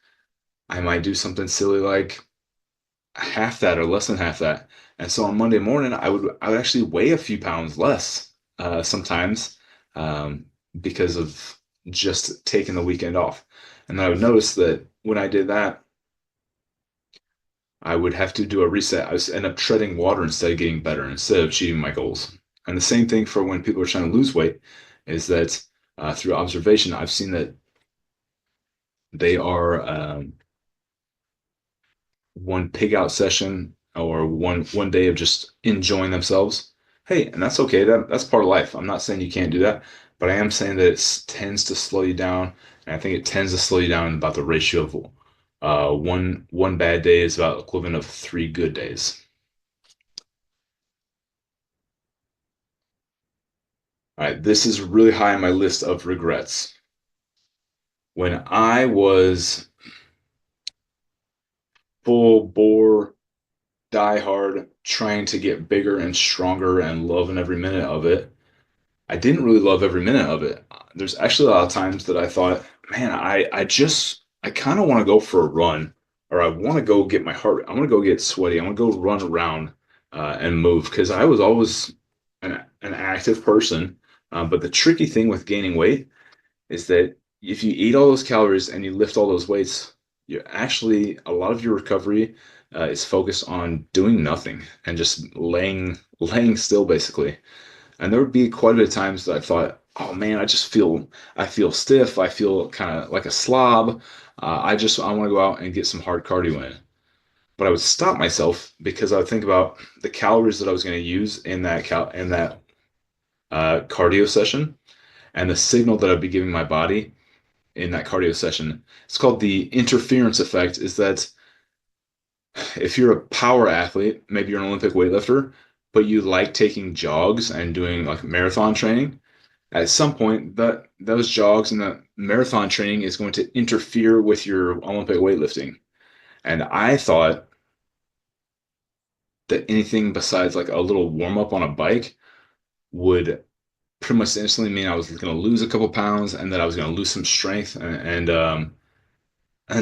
I might do something silly like half that or less than half that. And so on Monday morning, I would actually weigh a few pounds less sometimes because of just taking the weekend off. And then I would notice that when I did that, I would have to do a reset. I was end up treading water instead of getting better, instead of achieving my goals. And the same thing for when people are trying to lose weight is that through observation, I've seen that they are one pig out session or one day of just enjoying themselves. Hey, and that's okay. That's part of life. I'm not saying you can't do that, but I am saying that it tends to slow you down, and I think it tends to slow you down about the ratio of one bad day is about equivalent of 3 good days. All right, this is really high on my list of regrets. When I was full bore, die hard, trying to get bigger and stronger and loving every minute of it, I didn't really love every minute of it. There's actually a lot of times that I thought, man, I kind of want to go for a run, or I want to go get my heart. I want to go get sweaty. I want to go run around and move because I was always an active person. But the tricky thing with gaining weight is that if you eat all those calories and you lift all those weights, you're actually a lot of your recovery is focused on doing nothing and just laying still basically. And there would be quite a bit of times that I thought, oh man, I feel stiff. I feel kind of like a slob. I want to go out and get some hard cardio in. But I would stop myself because I would think about the calories that I was going to use in that cardio session and the signal that I'd be giving my body in that cardio session. It's called the interference effect. Is that if you're a power athlete, maybe you're an Olympic weightlifter, but you like taking jogs and doing like marathon training, at some point that those jogs and that marathon training is going to interfere with your Olympic weightlifting. And I thought that anything besides like a little warm up on a bike would pretty much instantly mean I was going to lose a couple pounds and that I was going to lose some strength and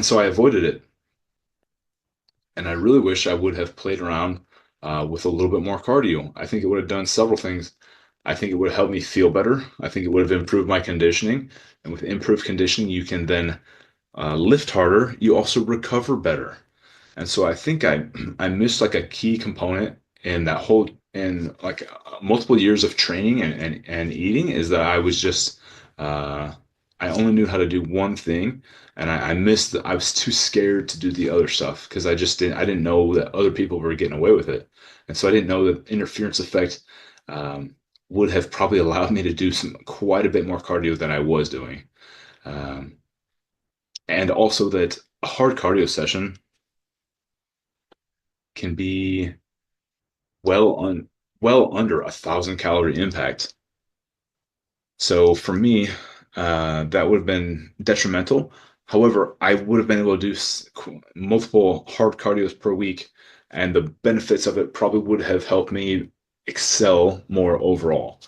so I avoided it. And I really wish I would have played around with a little bit more cardio. I think it would have done several things. I think it would have helped me feel better. I think it would have improved my conditioning. And with improved conditioning, you can then lift harder. You also recover better. And so I think I missed like a key component in that whole in like multiple years of training and eating is that I was just I only knew how to do one thing and I missed I was too scared to do the other stuff because I didn't know that other people were getting away with it. And so I didn't know that interference effect would have probably allowed me to do some quite a bit more cardio than I was doing. Um, and also that a hard cardio session can be well on well under 1,000 calorie impact. So for me, that would have been detrimental. However, I would have been able to do multiple hard cardios per week, and the benefits of it probably would have helped me excel more overall.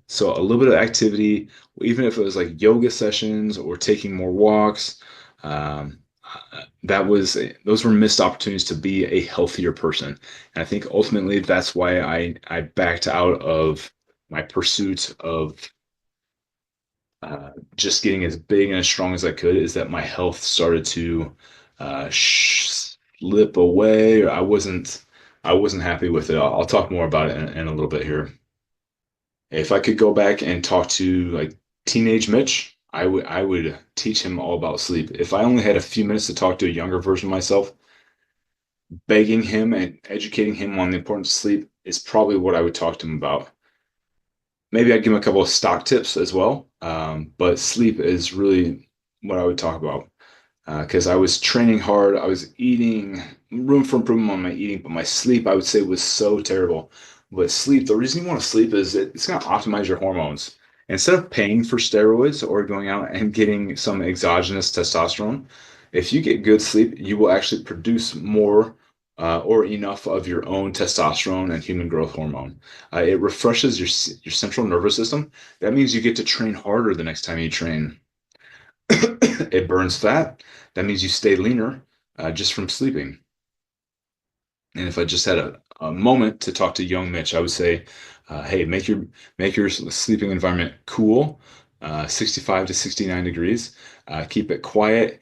So a little bit of activity, even if it was like yoga sessions or taking more walks, um, those were missed opportunities to be a healthier person. And I think ultimately that's why I backed out of my pursuit of just getting as big and as strong as I could, is that my health started to slip away. I wasn't happy with it. I'll talk more about it in a little bit here. If I could go back and talk to like teenage Mitch, I would teach him all about sleep. If I only had a few minutes to talk to a younger version of myself, begging him and educating him on the importance of sleep is probably what I would talk to him about. Maybe I'd give him a couple of stock tips as well. But sleep is really what I would talk about because I was training hard. I was eating, room for improvement on my eating, but my sleep, I would say, was so terrible. But sleep, the reason you want to sleep is it's going to optimize your hormones. Instead of paying for steroids or going out and getting some exogenous testosterone, if you get good sleep, you will actually produce more or enough of your own testosterone and human growth hormone. It refreshes your central nervous system. That means you get to train harder the next time you train. It burns fat. That means you stay leaner just from sleeping. And if I just had a moment to talk to young Mitch, I would say, hey, make your sleeping environment cool, 65 to 69 degrees. Keep it quiet.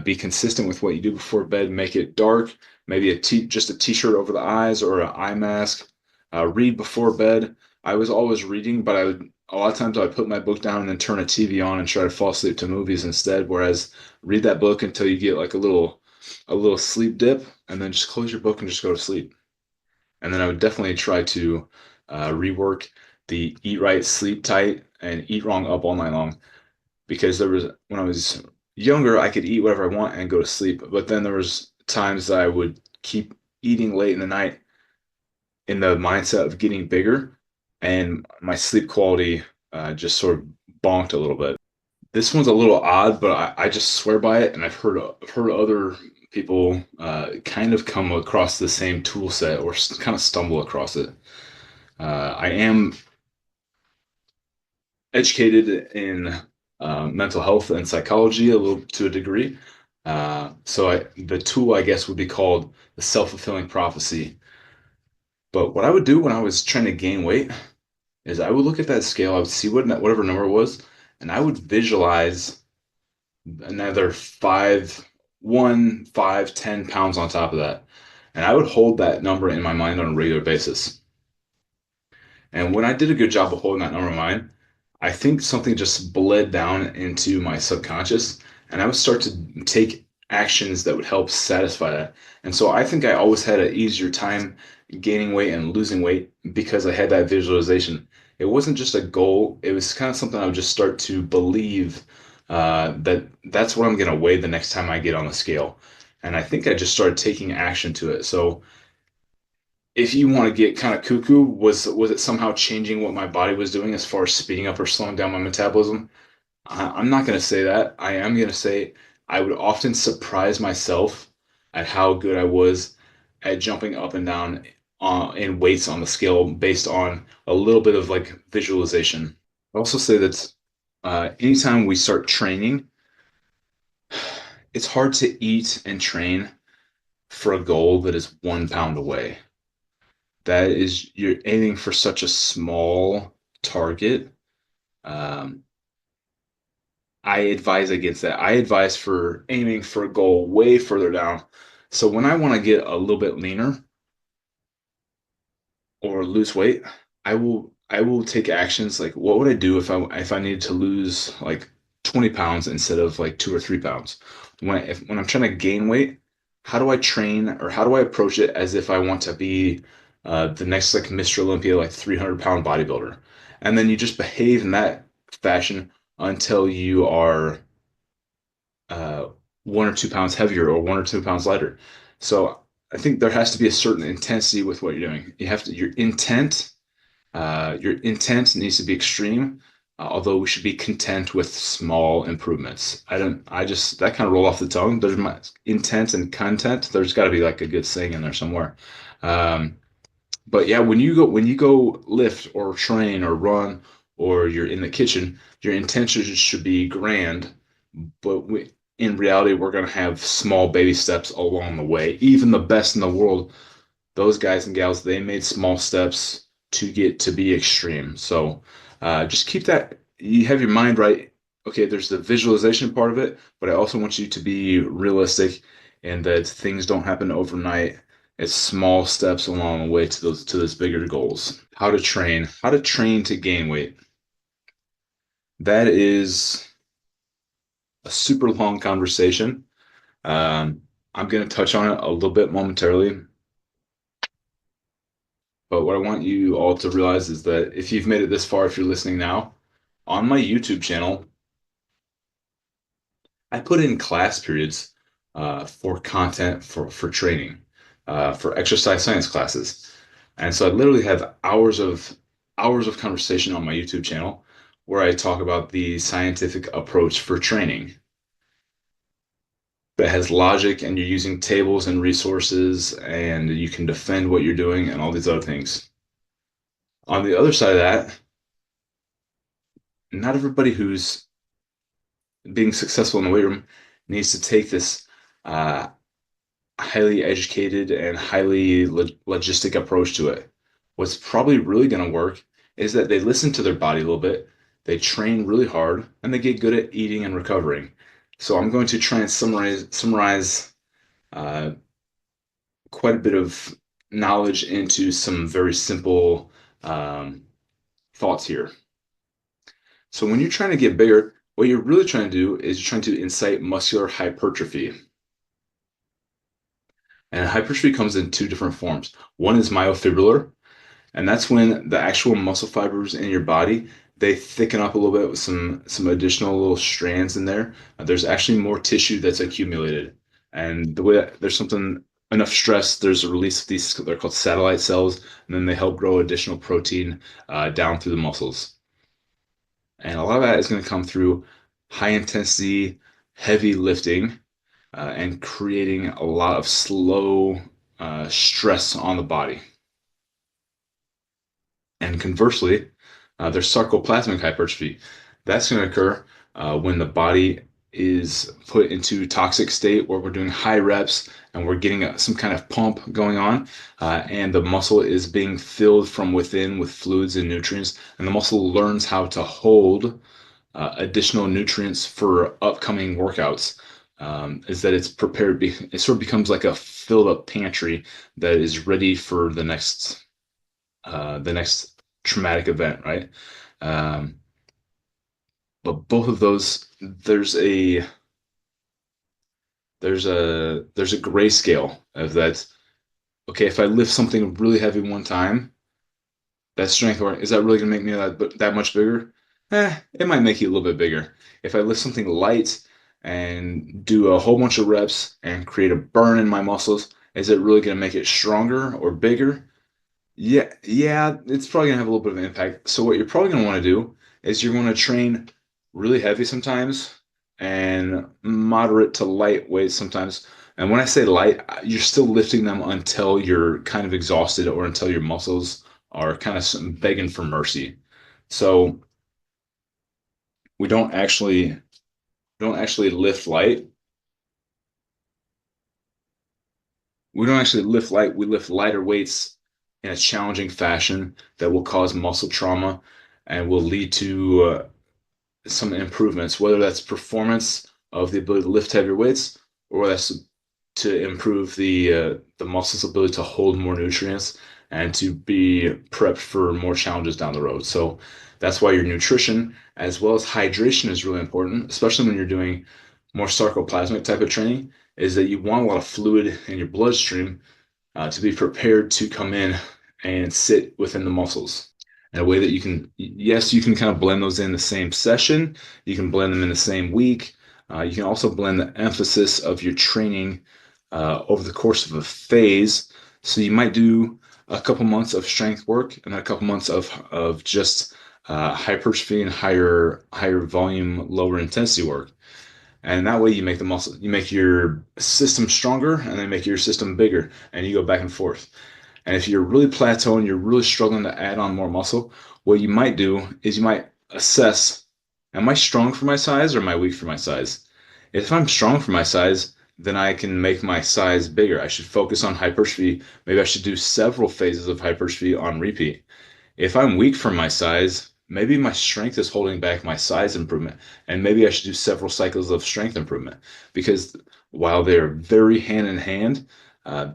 Be consistent with what you do before bed. Make it dark. Maybe just a t-shirt over the eyes or an eye mask. Read before bed. I was always reading, but a lot of times I would put my book down and then turn a TV on and try to fall asleep to movies instead. Whereas read that book until you get like a little sleep dip, and then just close your book and just go to sleep. And then I would definitely try to rework the eat right, sleep tight, and eat wrong up all night long. Because there was when I was younger, I could eat whatever I want and go to sleep. But then there was times that I would keep eating late in the night in the mindset of getting bigger, and my sleep quality just sort of bonked a little bit. This one's a little odd, but I just swear by it, and I've heard other people kind of come across the same tool set or kind of stumble across it. I am educated in mental health and psychology a little to a degree. So the tool, I guess, would be called the self-fulfilling prophecy. But what I would do when I was trying to gain weight is I would look at that scale, I would see whatever number it was, and I would visualize another 10 pounds on top of that. And I would hold that number in my mind on a regular basis. And when I did a good job of holding that number in mind, I think something just bled down into my subconscious, and I would start to take actions that would help satisfy that. And so I think I always had an easier time gaining weight and losing weight because I had that visualization. It wasn't just a goal, it was kind of something I would just start to believe that that's what I'm going to weigh the next time I get on the scale. And I think I just started taking action to it. So if you want to get kind of cuckoo, was it somehow changing what my body was doing as far as speeding up or slowing down my metabolism? I'm not going to say that. I am going to say I would often surprise myself at how good I was at jumping up and down in weights on the scale based on a little bit of like visualization. I also say that anytime we start training, it's hard to eat and train for a goal that is 1 pound away. That is, you're aiming for such a small target. Um, I advise against that. I advise for aiming for a goal way further down. So when I want to get a little bit leaner or lose weight, I will take actions like what would I do if I needed to lose like 20 pounds instead of like 2 or 3 pounds? When I'm trying to gain weight, how do I train or how do I approach it as if I want to be the next like Mr. Olympia like 300-pound bodybuilder? And then you just behave in that fashion until you are uh, 1 or 2 pounds heavier or 1 or 2 pounds lighter. So I think there has to be a certain intensity with what you're doing. Your intent needs to be extreme. although we should be content with small improvements. I just, that kind of roll off the tongue. There's my intent and content. There's got to be like a good saying in there somewhere. Um, but yeah, when you go lift or train or run or you're in the kitchen, your intentions should be grand, but in reality, we're going to have small baby steps along the way. Even the best in the world, those guys and gals, they made small steps to get to be extreme. So just keep that, you have your mind right. Okay, there's the visualization part of it, but I also want you to be realistic and that things don't happen overnight. It's small steps along the way to those bigger goals. How to train to gain weight. That is a super long conversation. Um, I'm going to touch on it a little bit momentarily. But what I want you all to realize is that if you've made it this far, if you're listening now, on my YouTube channel, I put in class periods for content for training, for exercise science classes. And so I literally have hours of conversation on my YouTube channel where I talk about the scientific approach for training that has logic and you're using tables and resources and you can defend what you're doing and all these other things. On the other side of that, not everybody who's being successful in the weight room needs to take this uh, highly educated and highly logistic approach to it. What's probably really going to work is that they listen to their body a little bit, they train really hard, and they get good at eating and recovering. So I'm going to try and summarize uh, quite a bit of knowledge into some very simple thoughts here. So when you're trying to get bigger, what you're really trying to do is you're trying to incite muscular hypertrophy. And hypertrophy comes in two different forms. One is myofibrillar, and that's when the actual muscle fibers in your body they thicken up a little bit with some additional little strands in there. There's actually more tissue that's accumulated, and the way that there's something enough stress, there's a release of these. They're called satellite cells, and then they help grow additional protein down through the muscles. And a lot of that is going to come through high intensity, heavy lifting, and creating a lot of slow stress on the body. And conversely, there's sarcoplasmic hypertrophy. That's going to occur when the body is put into toxic state where we're doing high reps and we're getting some kind of pump going on, and the muscle is being filled from within with fluids and nutrients, and the muscle learns how to hold additional nutrients for upcoming workouts. Is that it's prepared, it sort of becomes like a filled up pantry that is ready for the next traumatic event, right? Um, but both of those, there's a gray scale of that. Okay, if I lift something really heavy one time, that strength work, is that really gonna make me that much bigger? It might make you a little bit bigger. If I lift something light and do a whole bunch of reps and create a burn in my muscles, is it really gonna make it stronger or bigger? Yeah, it's probably gonna have a little bit of an impact. So what you're probably gonna want to do is you're going to train really heavy sometimes and moderate to light weights sometimes. And when I say light, you're still lifting them until you're kind of exhausted or until your muscles are kind of begging for mercy. So we don't actually lift light. We don't actually lift light. We lift lighter weights in a challenging fashion that will cause muscle trauma and will lead to some improvements, whether that's performance of the ability to lift heavier weights or that's to improve the muscle's ability to hold more nutrients and to be prepped for more challenges down the road. So that's why your nutrition as well as hydration is really important, especially when you're doing more sarcoplasmic type of training, is that you want a lot of fluid in your bloodstream to be prepared to come in and sit within the muscles in a way that you can, yes, you can kind of blend those in the same session. You can blend them in the same week. You can also blend the emphasis of your training over the course of a phase. So you might do a couple months of strength work and a couple months of just hypertrophy and higher volume, lower intensity work. And that way you make your system stronger and then make your system bigger and you go back and forth. And if you're really plateauing, you're really struggling to add on more muscle, what you might do is you might assess, am I strong for my size or am I weak for my size? If I'm strong for my size, then I can make my size bigger. I should focus on hypertrophy. Maybe I should do several phases of hypertrophy on repeat. If I'm weak for my size, maybe my strength is holding back my size improvement, and maybe I should do several cycles of strength improvement because while they're very hand in hand,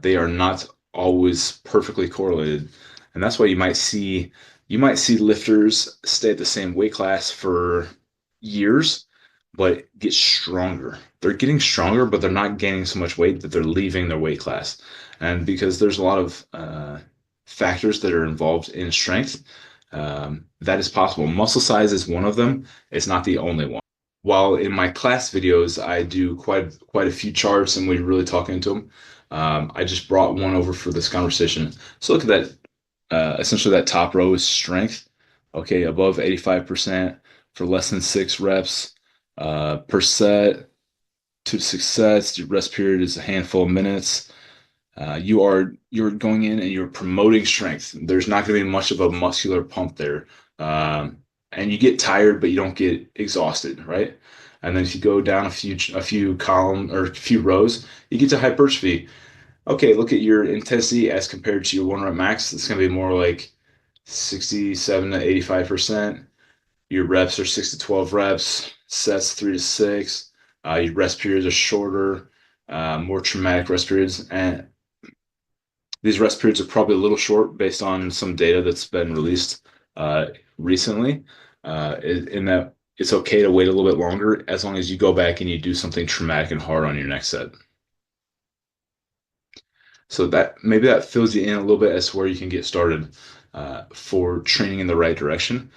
they are not always perfectly correlated, and that's why you might see lifters stay at the same weight class for years, but get stronger. They're getting stronger, but they're not gaining so much weight that they're leaving their weight class, and because there's a lot of factors that are involved in strength. That is possible. Muscle size is one of them. It's not the only one. While in my class videos, I do quite a few charts and we really talk into them. I just brought one over for this conversation. So look at that. Essentially, that top row is strength. Okay, above 85% for less than 6 reps per set. 2 to 6 sets. Your rest period is a handful of minutes. You're going in and you're promoting strength. There's not going to be much of a muscular pump there, and you get tired, but you don't get exhausted, right? And then if you go down a few column or a few rows, you get to hypertrophy. Okay, look at your intensity as compared to your 1 rep max. It's going to be more like 67 to 85%. Your reps are 6 to 12 reps. Sets 3 to 6. Your rest periods are shorter, more traumatic rest periods, and these rest periods are probably a little short based on some data that's been released recently. In that it's okay to wait a little bit longer as long as you go back and you do something traumatic and hard on your next set. So that maybe that fills you in a little bit as to where you can get started for training in the right direction.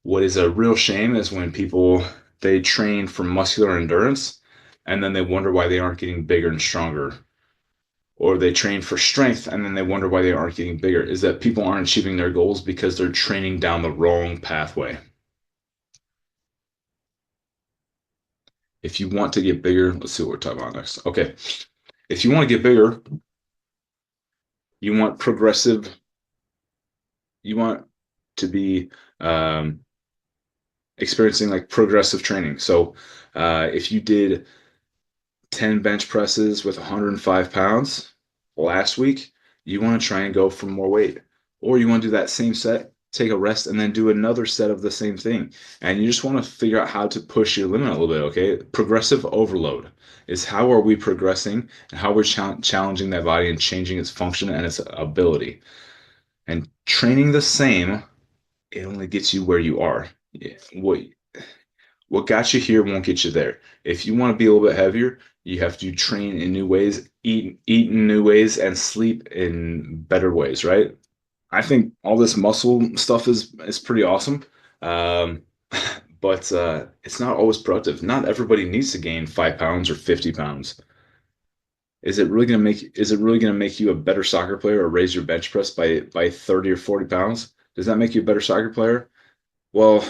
What is a real shame is when people they train for muscular endurance and then they wonder why they aren't getting bigger and stronger, or they train for strength and then they wonder why they aren't getting bigger, is that people aren't achieving their goals because they're training down the wrong pathway. If you want to get bigger, let's see what we're talking about next. Okay. If you want to get bigger, you want progressive, you want to be experiencing like progressive training. So if you did 10 bench presses with 105 pounds last week, you want to try and go for more weight. Or you want to do that same set, take a rest, and then do another set of the same thing. And you just want to figure out how to push your limit a little bit, okay? Progressive overload is how are we progressing and how we're challenging that body and changing its function and its ability. And training the same, it only gets you where you are. What got you here won't get you there. If you want to be a little bit heavier, you have to train in new ways, eat in new ways, and sleep in better ways, right? I think all this muscle stuff is pretty awesome, um, but it's not always productive. Not everybody needs to gain 5 pounds or 50 pounds. Is it really gonna make you a better soccer player or raise your bench press by 30 or 40 pounds? Does that make you a better soccer player? Well,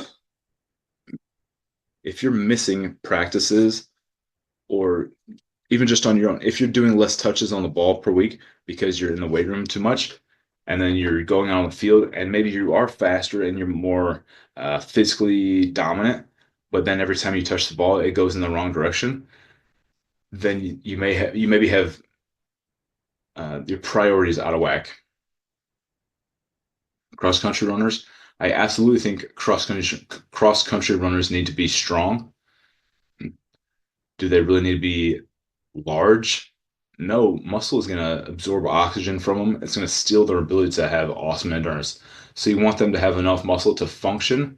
if you're missing practices or even just on your own, if you're doing less touches on the ball per week because you're in the weight room too much, and then you're going out on the field, and maybe you are faster and you're more physically dominant, but then every time you touch the ball, it goes in the wrong direction, then you maybe have your priorities out of whack. Cross country runners, I absolutely think cross country runners need to be strong. Do they really need to be large? No, muscle is going to absorb oxygen from them. It's going to steal their ability to have awesome endurance. So you want them to have enough muscle to function,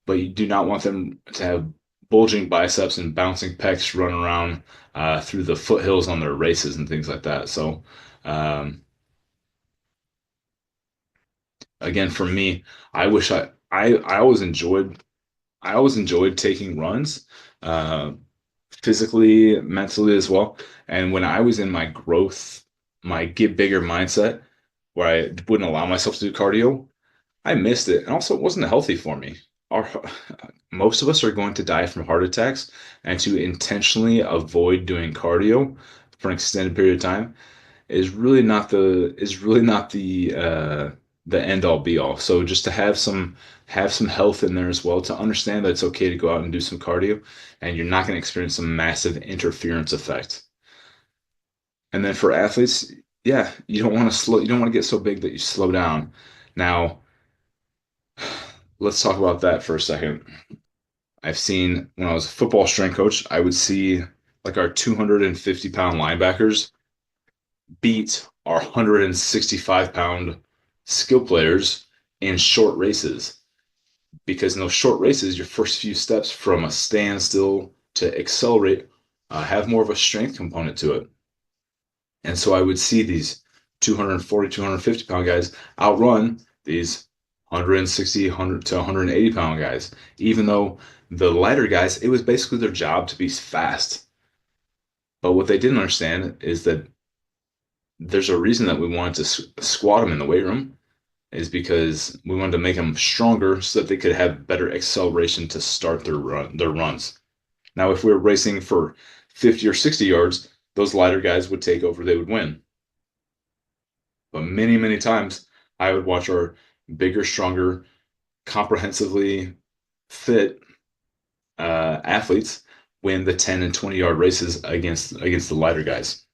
but you do not want them to have bulging biceps and bouncing pecs run around through the foothills on their races and things like that. So um, again, for me, I wish I always enjoyed taking runs. Uh, Physically, mentally as well. And when I was in my growth, my get bigger mindset, where I wouldn't allow myself to do cardio, I missed it, and also it wasn't healthy for me. Our most of us are going to die from heart attacks, and to intentionally avoid doing cardio for an extended period of time is really not the end all be all. So just to have some health in there as well, to understand that it's okay to go out and do some cardio, and you're not going to experience some massive interference effect. And then for athletes, yeah, you don't want to get so big that you slow down. Now, let's talk about that for a second. I've seen when I was a football strength coach, I would see like our 250 pound linebackers beat our 165-pound skill players in short races. Because in those short races, your first few steps from a standstill to accelerate have more of a strength component to it. And so I would see these 240, 250 pound guys outrun these 160, 100 to 180 pound guys, even though the lighter guys, it was basically their job to be fast. But what they didn't understand is that there's a reason that we wanted to squat them in the weight room is because we wanted to make them stronger so that they could have better acceleration to start their runs. Now, if we were racing for 50 or 60 yards, those lighter guys would take over, they would win. But many, many times I would watch our bigger, stronger, comprehensively fit athletes win the 10 and 20-yard races against the lighter guys.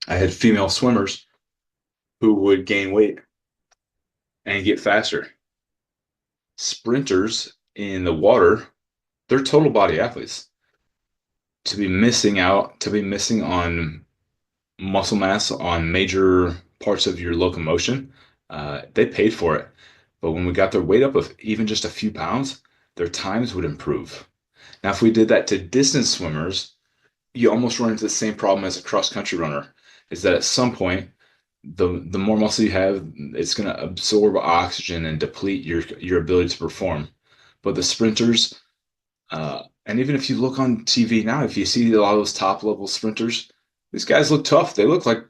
I had female swimmers who would gain weight and get faster. Sprinters in the water, they're total body athletes. To be missing on muscle mass on major parts of your locomotion, they paid for it. But when we got their weight up of even just a few pounds, their times would improve. Now, if we did that to distance swimmers, you almost run into the same problem as a cross country runner, is that at some point, the more muscle you have, it's going to absorb oxygen and deplete your ability to perform. But the sprinters, and even if you look on TV now, if you see a lot of those top level sprinters, these guys look tough. They look like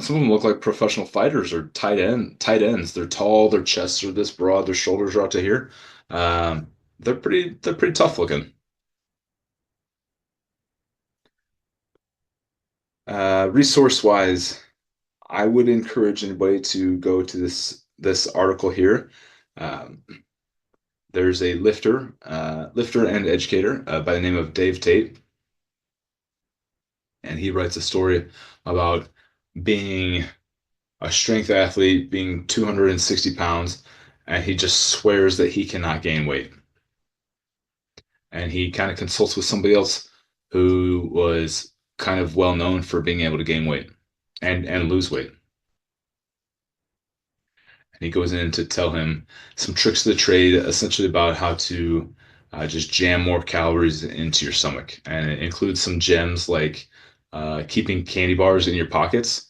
some of them look like professional fighters or tight ends. They're tall, their chests are this broad, their shoulders are out to here. They're pretty tough looking. Resource wise, I would encourage anybody to go to this article here. Um, there's a lifter and educator by the name of Dave Tate, and he writes a story about being a strength athlete, being 260 pounds, and he just swears that he cannot gain weight. And he kind of consults with somebody else who was kind of well known for being able to gain weight and lose weight. And he goes in to tell him some tricks of the trade, essentially about how to just jam more calories into your stomach. And it includes some gems like keeping candy bars in your pockets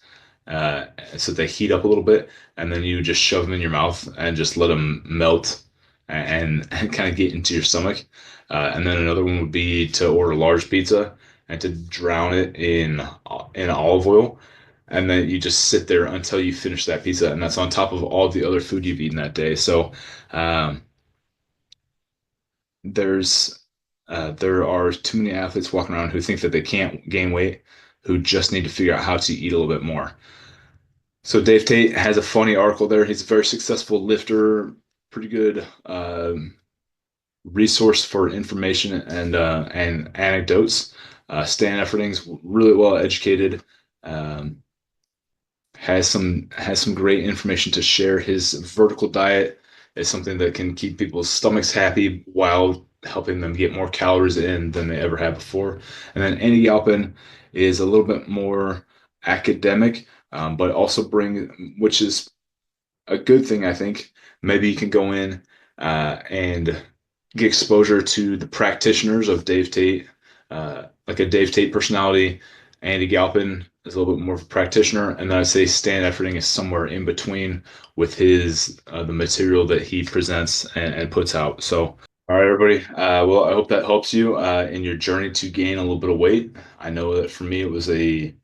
so they heat up a little bit, and then you just shove them in your mouth and just let them melt and kind of get into your stomach. And then another one would be to order a large pizza and to drown it in olive oil, and then you just sit there until you finish that pizza, and that's on top of all the other food you've eaten that day. So um, there's there are too many athletes walking around who think that they can't gain weight, who just need to figure out how to eat a little bit more. So Dave Tate has a funny article there. He's a very successful lifter, pretty good resource for information and anecdotes. Stan Efferding's really well educated. Um, has some great information to share. His vertical diet is something that can keep people's stomachs happy while helping them get more calories in than they ever had before. And then Andy Galpin is a little bit more academic, but also which is a good thing, I think. Maybe you can go in and get exposure to the practitioners of Dave Tate, like a Dave Tate personality. Andy Galpin is a little bit more of a practitioner, and then I'd say Stan Efferding is somewhere in between with his the material that he presents and puts out. So, all right, everybody. Well, I hope that helps you in your journey to gain a little bit of weight. I know that for me, it was a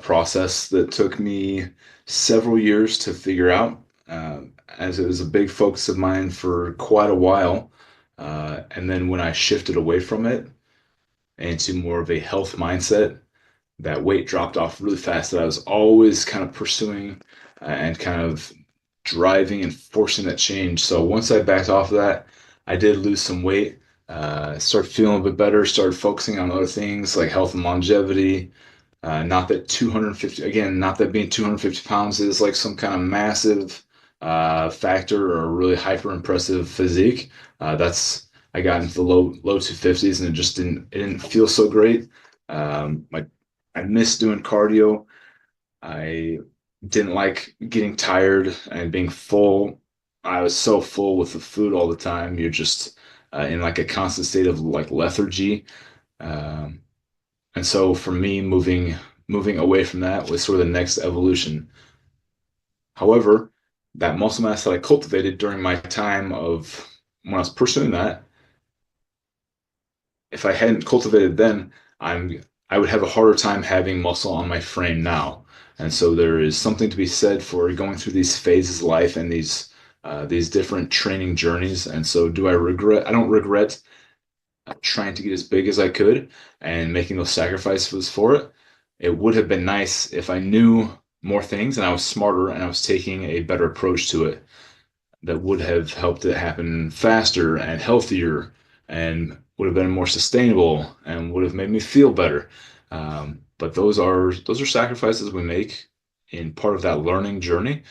process that took me several years to figure out. as it was a big focus of mine for quite a while. And then when I shifted away from it into more of a health mindset, that weight dropped off really fast that I was always kind of pursuing and kind of driving and forcing that change. So once I backed off of that, I did lose some weight, started feeling a bit better, started focusing on other things like health and longevity. Not that 250, again, not that being 250 pounds is like some kind of massive factor or a really hyper impressive physique. I got into the low 250s and it didn't feel so great. My I missed doing cardio. I didn't like getting tired and being full. I was so full with the food all the time. You're just in like a constant state of like lethargy. Um, and so for me, moving away from that was sort of the next evolution. However, that muscle mass that I cultivated during my time of when I was pursuing that, if I hadn't cultivated then, I would have a harder time having muscle on my frame now. And so there is something to be said for going through these phases of life and these different training journeys. And so do I regret? I don't regret trying to get as big as I could and making those sacrifices for it. It would have been nice if I knew more things and I was smarter and I was taking a better approach to it that would have helped it happen faster and healthier and would have been more sustainable and would have made me feel better. But those are sacrifices we make in part of that learning journey.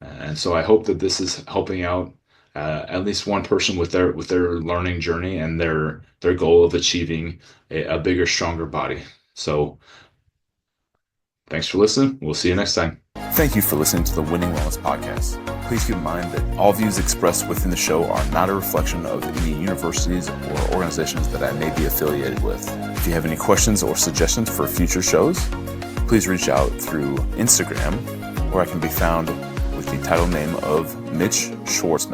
And so I hope that this is helping out at least one person with their learning journey and their goal of achieving a bigger, stronger body. So thanks for listening. We'll see you next time.
Thank you for listening to the Winning Wellness Podcast. Please keep in mind that all views expressed within the show are not a reflection of any universities or organizations that I may be affiliated with. If you have any questions or suggestions for future shows, please reach out through Instagram, where I can be found with the title name of Mitch Schwartzman.